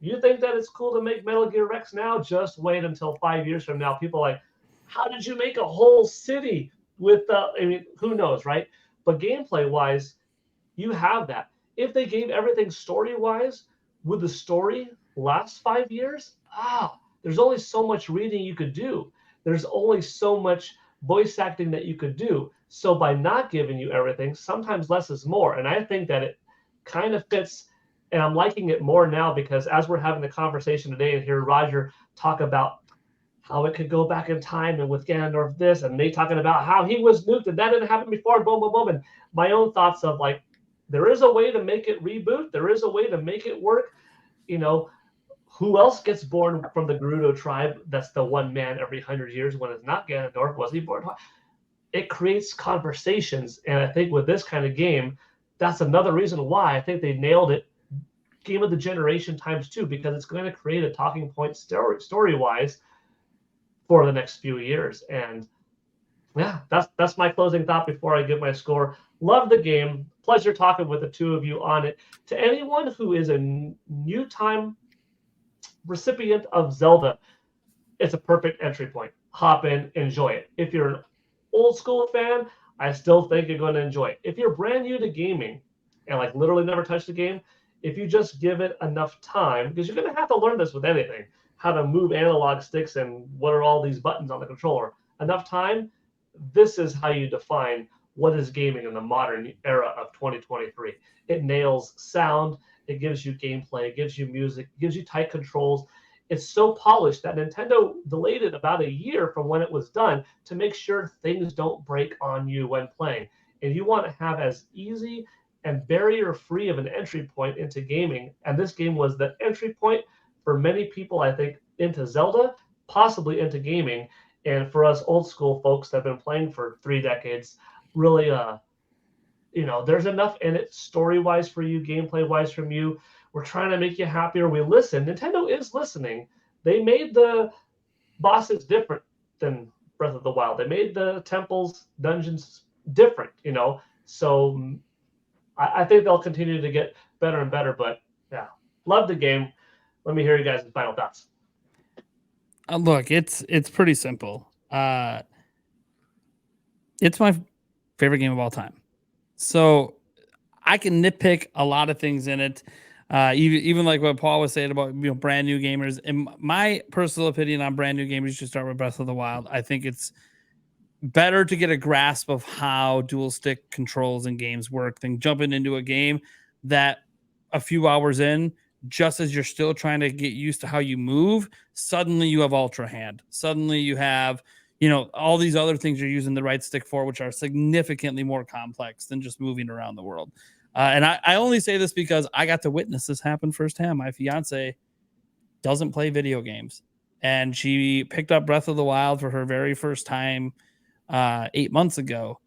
[SPEAKER 1] You think that it's cool to make Metal Gear Rex now? Just wait until 5 years from now. People are like, how did you make a whole city with I mean, who knows, right? But gameplay wise, you have that. If they gave everything story wise, would the story last 5 years? There's only so much reading you could do. There's only so much voice acting that you could do. So by not giving you everything, sometimes less is more. And I think that it kind of fits, and I'm liking it more now because as we're having the conversation today and hear Roger talk about how it could go back in time and with Ganondorf this, and they talking about how he was nuked and that didn't happen before, boom, boom, boom. And my own thoughts of like, there is a way to make it reboot. There is a way to make it work. You know, who else gets born from the Gerudo tribe? That's the one man every 100 years when it's not Ganondorf. Was he born? It creates conversations. And I think with this kind of game, that's another reason why I think they nailed it. Game of the generation times 2, because it's going to create a talking point story-wise for the next few years. And yeah, that's my closing thought before I give my score. Love the game. Pleasure talking with the two of you on it. To anyone who is a new time recipient of Zelda, it's a perfect entry point. Hop in, enjoy it. If you're an old school fan, I still think you're going to enjoy it. If you're brand new to gaming and like literally never touched the game, if you just give it enough time, because you're going to have to learn this with anything, how to move analog sticks and what are all these buttons on the controller. Enough time, this is how you define what is gaming in the modern era of 2023. It nails sound, it gives you gameplay, it gives you music, it gives you tight controls. It's so polished that Nintendo delayed it about a year from when it was done to make sure things don't break on you when playing. And you want to have as easy and barrier-free of an entry point into gaming. And this game was the entry point for many people, I think, into Zelda, possibly into gaming. And for us old school folks that have been playing for 3 decades, really, there's enough in it story-wise for you, gameplay-wise from you. We're trying to make you happier. We listen. Nintendo is listening. They made the bosses different than Breath of the Wild. They made the temples, dungeons different, So I think they'll continue to get better and better. But yeah, love the game. Let me hear you guys' final thoughts.
[SPEAKER 3] Look, it's pretty simple. It's my favorite game of all time. So I can nitpick a lot of things in it. Even like what Paul was saying about brand new gamers. In my personal opinion on brand new gamers, you should start with Breath of the Wild. I think it's better to get a grasp of how dual stick controls and games work than jumping into a game that a few hours in, just as you're still trying to get used to how you move, suddenly you have Ultra Hand. Suddenly you have, all these other things you're using the right stick for, which are significantly more complex than just moving around the world. And I only say this because I got to witness this happen firsthand. My fiance doesn't play video games, and she picked up Breath of the Wild for her very first time 8 months ago,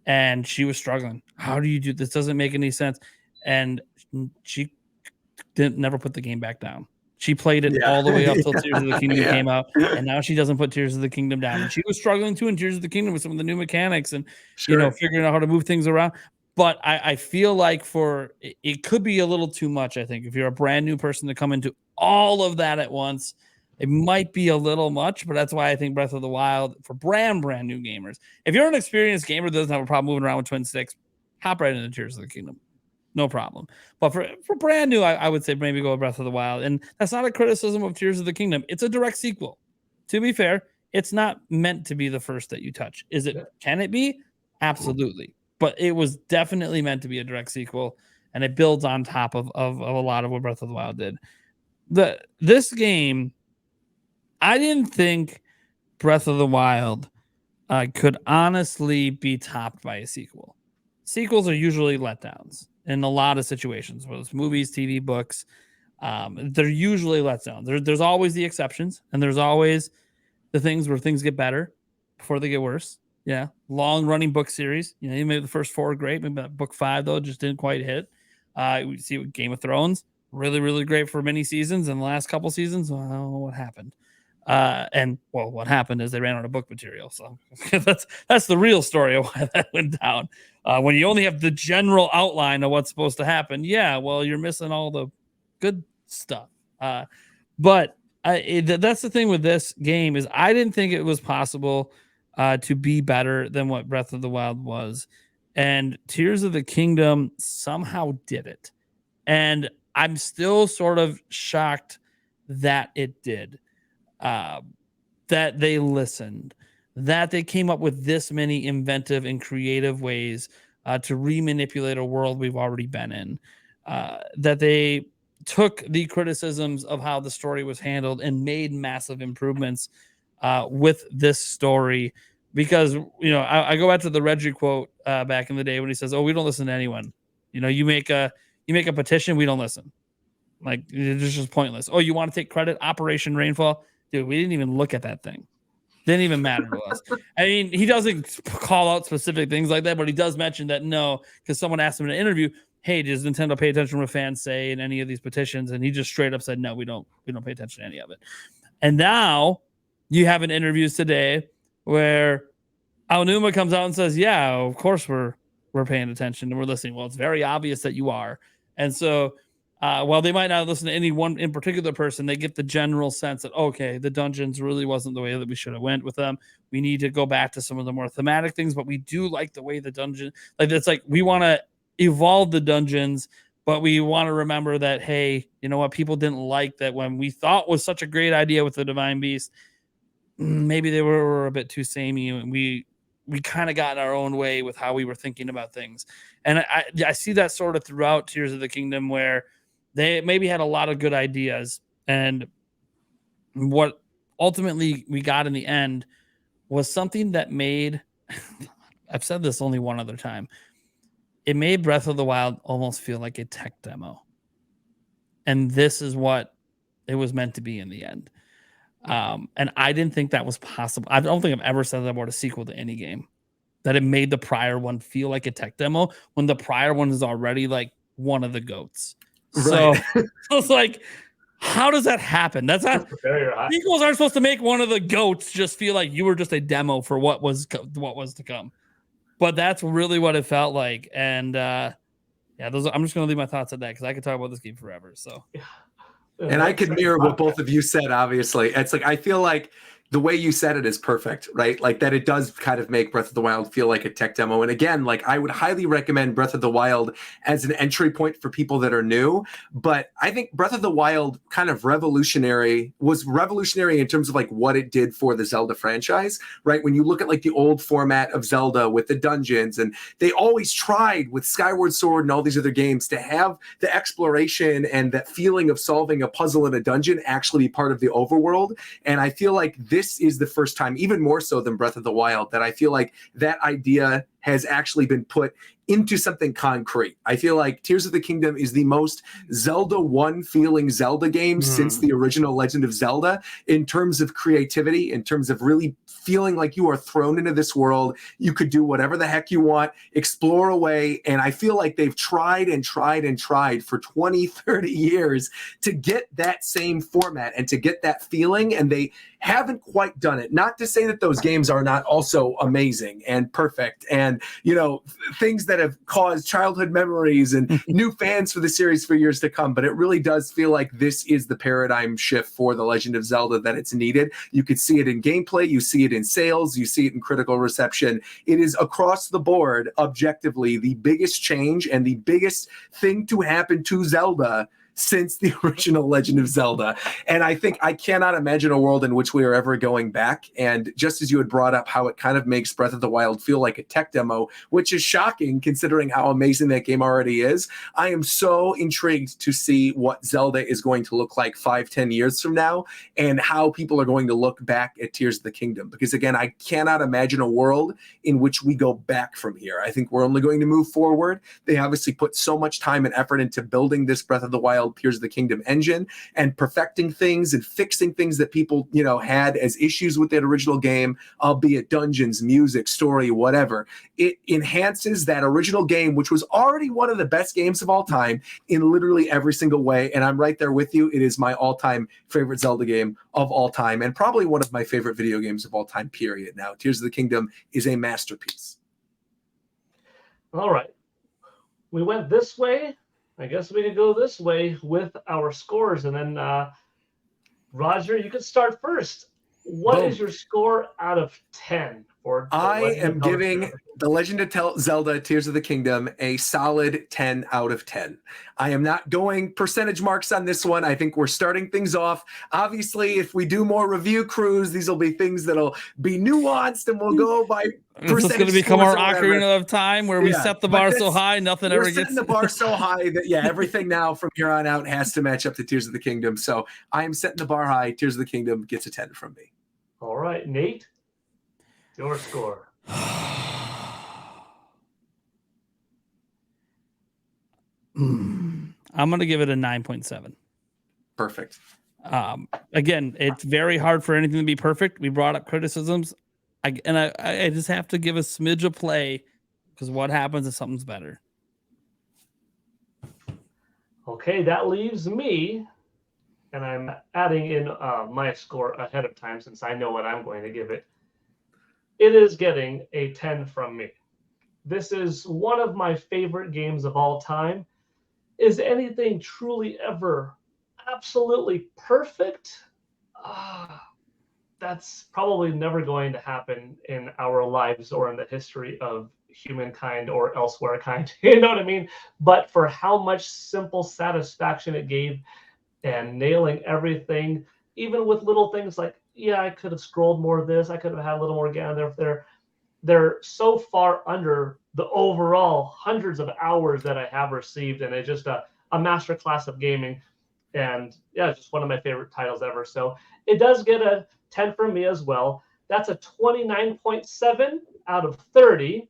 [SPEAKER 3] and she was struggling. How do you do this? Doesn't make any sense. And she never put the game back down. She played it all the way up till Tears of the Kingdom came out, and now she doesn't put Tears of the Kingdom down. And she was struggling too in Tears of the Kingdom with some of the new mechanics and figuring out how to move things around. But I feel like it could be a little too much. I think if you're a brand new person to come into all of that at once, it might be a little much. But that's why I think Breath of the Wild for brand new gamers. If you're an experienced gamer that doesn't have a problem moving around with twin sticks, hop right into Tears of the Kingdom. no problem. But for brand new, I would say maybe go with Breath of the Wild. And that's not a criticism of Tears of the Kingdom. It's a direct sequel. To be fair, it's not meant to be the first that you touch. Is it?
[SPEAKER 1] Yeah.
[SPEAKER 3] Can it be? Absolutely. But it was definitely meant to be a direct sequel, and it builds on top of a lot of what Breath of the Wild did. This game, I didn't think Breath of the Wild could honestly be topped by a sequel. Sequels are usually letdowns in a lot of situations, whether it's movies, TV, books. They're usually letdowns. There's always the exceptions, and there's always the things where things get better before they get worse. Yeah, long-running book series. You know, you made the first 4 great. Maybe book 5 though just didn't quite hit. We see with Game of Thrones, really, really great for many seasons, and the last couple seasons, well, what happened? What happened is they ran out of book material. So that's the real story of why that went down. When you only have the general outline of what's supposed to happen, yeah, well, you're missing all the good stuff. But that's the thing with this game is I didn't think it was possible to be better than what Breath of the Wild was. And Tears of the Kingdom somehow did it. And I'm still sort of shocked that it did. That they listened, that they came up with this many inventive and creative ways to remanipulate a world we've already been in, that they took the criticisms of how the story was handled and made massive improvements with this story. Because, you know, I go back to the Reggie quote back in the day when he says, "Oh, we don't listen to anyone. You know, you make a petition, we don't listen. Like, it's just pointless. Oh, you want to take credit? Operation Rainfall." Dude, we didn't even look at that thing. Didn't even matter to us. I mean, he doesn't call out specific things like that, but he does mention that no, because someone asked him in an interview, "Hey, does Nintendo pay attention to what fans say in any of these petitions?" And he just straight up said, "No, we don't pay attention to any of it." And now you have an interviews today where Aonuma comes out and says, "Yeah, of course we're paying attention and we're listening." Well, it's very obvious that you are. And so while they might not listen to any one in particular person, they get the general sense that, okay, the dungeons really wasn't the way that we should have went with them. We need to go back to some of the more thematic things, but we do like the way the dungeon, like, it's like we want to evolve the dungeons, but we want to remember that, hey, you know what? People didn't like that when we thought was such a great idea with the Divine Beast. Maybe they were a bit too samey, and we kind of got in our own way with how we were thinking about things. And I see that sort of throughout Tears of the Kingdom, where they maybe had a lot of good ideas, and what ultimately we got in the end was something that made, I've said this only one other time, it made Breath of the Wild almost feel like a tech demo. And this is what it was meant to be in the end. And I didn't think that was possible. I don't think I've ever said that about a sequel to any game, that it made the prior one feel like a tech demo when the prior one is already like one of the GOATs. So it's like, how does that happen? That's not, sequels aren't supposed to make one of the GOATs just feel like you were just a demo for what was to come. But that's really what it felt like. And I'm just going to leave my thoughts on that because I could talk about this game forever. So,
[SPEAKER 2] and I could mirror what both of you said. Obviously, it's like I feel like the way you said it is perfect, right? Like that it does kind of make Breath of the Wild feel like a tech demo. And again, like I would highly recommend Breath of the Wild as an entry point for people that are new. But I think Breath of the Wild kind of was revolutionary in terms of like what it did for the Zelda franchise, right? When you look at like the old format of Zelda with the dungeons, and they always tried with Skyward Sword and all these other games to have the exploration and that feeling of solving a puzzle in a dungeon actually be part of the overworld. And I feel like this is the first time, even more so than Breath of the Wild, that I feel like that idea has actually been put into something concrete. I feel like Tears of the Kingdom is the most Zelda 1 feeling Zelda game since the original Legend of Zelda, in terms of creativity, in terms of really feeling like you are thrown into this world. You could do whatever the heck you want, explore away. And I feel like they've tried and tried and tried for 20, 30 years to get that same format and to get that feeling. And they haven't quite done it. Not to say that those games are not also amazing and perfect and and, things that have caused childhood memories and new fans for the series for years to come. But it really does feel like this is the paradigm shift for The Legend of Zelda that it's needed. You could see it in gameplay, you see it in sales, you see it in critical reception. It is across the board, objectively, the biggest change and the biggest thing to happen to Zelda since the original Legend of Zelda. And I think I cannot imagine a world in which we are ever going back. And just as you had brought up how it kind of makes Breath of the Wild feel like a tech demo, which is shocking considering how amazing that game already is, I am so intrigued to see what Zelda is going to look like 5-10 years from now and how people are going to look back at Tears of the Kingdom. Because again, I cannot imagine a world in which we go back from here. I think we're only going to move forward. They obviously put so much time and effort into building this Breath of the Wild Tears of the Kingdom engine and perfecting things and fixing things that people, had as issues with that original game, albeit dungeons, music, story, whatever. It enhances that original game, which was already one of the best games of all time in literally every single way. And I'm right there with you. It is my all-time favorite Zelda game of all time and probably one of my favorite video games of all time, period. Now, Tears of the Kingdom is a masterpiece.
[SPEAKER 1] All right. We went this way. I guess we could go this way with our scores. And then, Roger, you could start first. What is your score out of 10?
[SPEAKER 2] I am giving The Legend of Zelda Tears of the Kingdom a solid 10 out of 10. I am not going percentage marks on this one. I think we're starting things off. Obviously, if we do more review crews, these will be things that'll be nuanced and we'll go by
[SPEAKER 3] This is going to become our Ocarina of Time where we set the bar so high, nothing ever gets...
[SPEAKER 2] We're setting the bar so high that, everything now from here on out has to match up to Tears of the Kingdom. So I am setting the bar high. Tears of the Kingdom gets a 10 from me.
[SPEAKER 1] All right, Nate. Your score.
[SPEAKER 3] I'm going to give it a 9.7.
[SPEAKER 2] Perfect.
[SPEAKER 3] Again, it's very hard for anything to be perfect. We brought up criticisms. I just have to give a smidge of play because what happens if something's better?
[SPEAKER 1] Okay, that leaves me, and I'm adding in my score ahead of time since I know what I'm going to give it. It is getting a 10 from me. This is one of my favorite games of all time. Is anything truly ever absolutely perfect? That's probably never going to happen in our lives or in the history of humankind or elsewhere kind. You know what I mean? But for how much simple satisfaction it gave and nailing everything, even with little things like, I could have scrolled more of this. I could have had a little more down there. They're so far under the overall hundreds of hours that I have received. And it's just a masterclass of gaming. And it's just one of my favorite titles ever. So it does get a 10 from me as well. That's a 29.7 out of 30.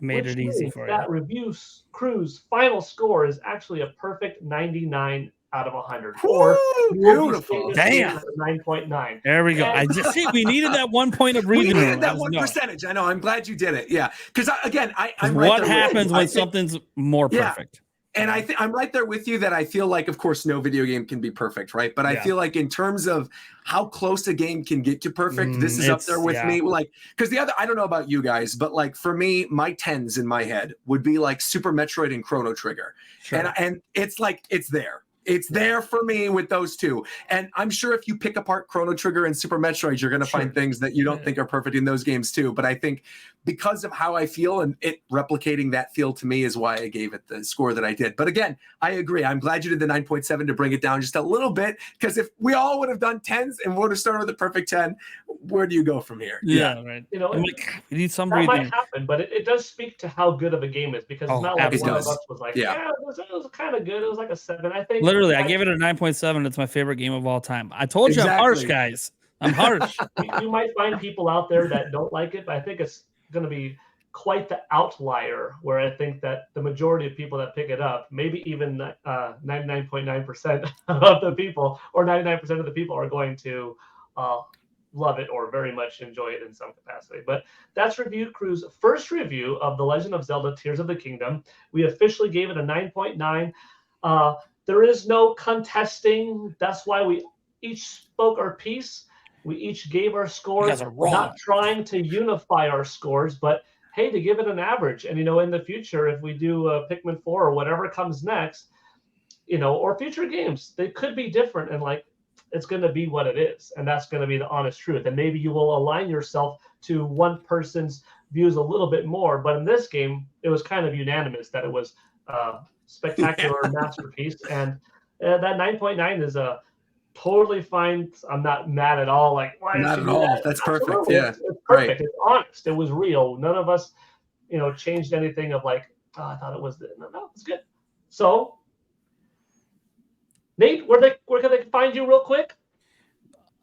[SPEAKER 3] I made it easy for you.
[SPEAKER 1] That review crew's final score is actually a perfect 99 out of 100. Or
[SPEAKER 2] beautiful.
[SPEAKER 3] Damn.
[SPEAKER 1] 9.9.
[SPEAKER 3] There we go. I just see we needed that 1 point of breathing room.
[SPEAKER 2] We needed that one percentage. I know. I'm glad you did it. Yeah. Because again, I'm right
[SPEAKER 3] what happens when something's more perfect?
[SPEAKER 2] And I'm right there with you that I feel like, of course, no video game can be perfect, right? But I feel like in terms of how close a game can get to perfect, this is up there with me. Like, because I don't know about you guys, but like for me, my 10s in my head would be like Super Metroid and Chrono Trigger. Sure. And it's like, it's there. It's there for me with those two. And I'm sure if you pick apart Chrono Trigger and Super Metroid, you're going to find things that you don't think are perfect in those games too. But I think because of how I feel and it replicating that feel to me is why I gave it the score that I did. But again, I agree. I'm glad you did the 9.7 to bring it down just a little bit, because if we all would have done 10s and would have started with a perfect 10, where do you go from here?
[SPEAKER 3] Yeah, right.
[SPEAKER 1] You know,
[SPEAKER 3] we need some
[SPEAKER 1] that
[SPEAKER 3] breathing.
[SPEAKER 1] might happen, but it does speak to how good of a game is, because it's not like one of us was like, it was kind of good. It was like a 7, I think.
[SPEAKER 3] Literally, I gave it a 9.7. It's my favorite game of all time. I told you I'm harsh, guys. I'm harsh.
[SPEAKER 1] You might find people out there that don't like it, but I think it's going to be quite the outlier, where I think that the majority of people that pick it up, maybe even 99.9% of the people, or 99% of the people, are going to love it or very much enjoy it in some capacity. But that's Review Crew's first review of The Legend of Zelda Tears of the Kingdom. We officially gave it a 9.9. There is no contesting. That's why we each spoke our piece. We each gave our scores.
[SPEAKER 3] You guys are wrong.
[SPEAKER 1] Not trying to unify our scores, but hey, to give it an average. And, in the future, if we do Pikmin 4 or whatever comes next, or future games, they could be different, and like, it's going to be what it is. And that's going to be the honest truth. And maybe you will align yourself to one person's views a little bit more. But in this game, it was kind of unanimous that it was a spectacular masterpiece. And that 9.9 is a totally fine. I'm not mad at all. Like, why
[SPEAKER 2] not at all.
[SPEAKER 1] That?
[SPEAKER 2] That's
[SPEAKER 1] Absolutely.
[SPEAKER 2] perfect. Yeah.
[SPEAKER 1] It's perfect. Right. It's honest. It was real. None of us, changed anything of like, oh, I thought it was no, it's good. So, Nate, where can they find you real quick?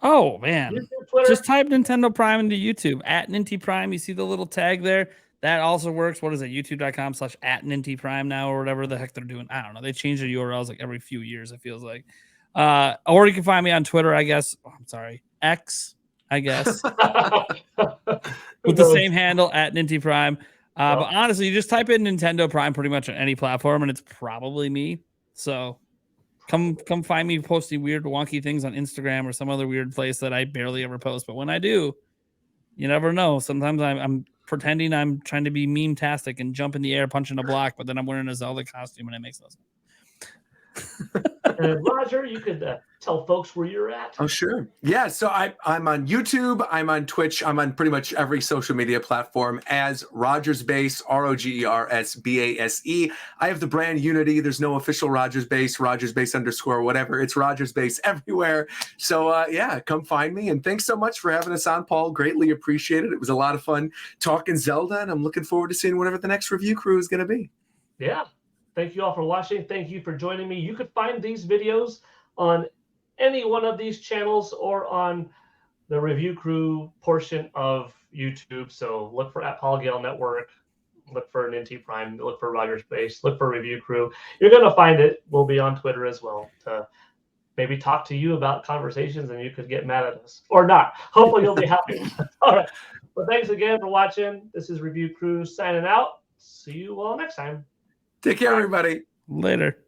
[SPEAKER 3] Oh man,
[SPEAKER 1] YouTube,
[SPEAKER 3] just type Nintendo Prime into YouTube @NintyPrime. You see the little tag there. That also works. What is it? YouTube.com/@NintyPrime now, or whatever the heck they're doing. I don't know. They change the URLs like every few years, it feels like. Or you can find me on Twitter, I guess. Oh, I'm sorry, X, I guess, with the same handle @NintyPrime. But honestly, you just type in Nintendo Prime pretty much on any platform, and it's probably me. So come find me posting weird, wonky things on Instagram or some other weird place that I barely ever post. But when I do, you never know. Sometimes I'm pretending I'm trying to be meme-tastic and jump in the air, punching a block, but then I'm wearing a Zelda costume, and it makes no sense.
[SPEAKER 1] Roger, you could tell folks where you're at.
[SPEAKER 2] Oh, sure. Yeah, so I'm on YouTube, I'm on Twitch, I'm on pretty much every social media platform as Rogers Base, ROGERSBASE. I have the brand Unity. There's no official Rogers Base _ whatever. It's Rogers Base everywhere. So, yeah, come find me. And thanks so much for having us on, Paul. Greatly appreciated. It was a lot of fun talking Zelda, and I'm looking forward to seeing whatever the next review crew is going to be.
[SPEAKER 1] Yeah. Thank you all for watching. Thank you for joining me. You could find these videos on any one of these channels or on the review crew portion of YouTube. So look for @Gale Network, look for Ninty Prime, look for Rogers Base, look for review crew. You're going to find it. We'll be on Twitter as well to maybe talk to you about conversations, and you could get mad at us or not. Hopefully you'll be happy. All right. Well, thanks again for watching. This is Review Crew signing out. See you all next time.
[SPEAKER 2] Take care, everybody.
[SPEAKER 3] Later.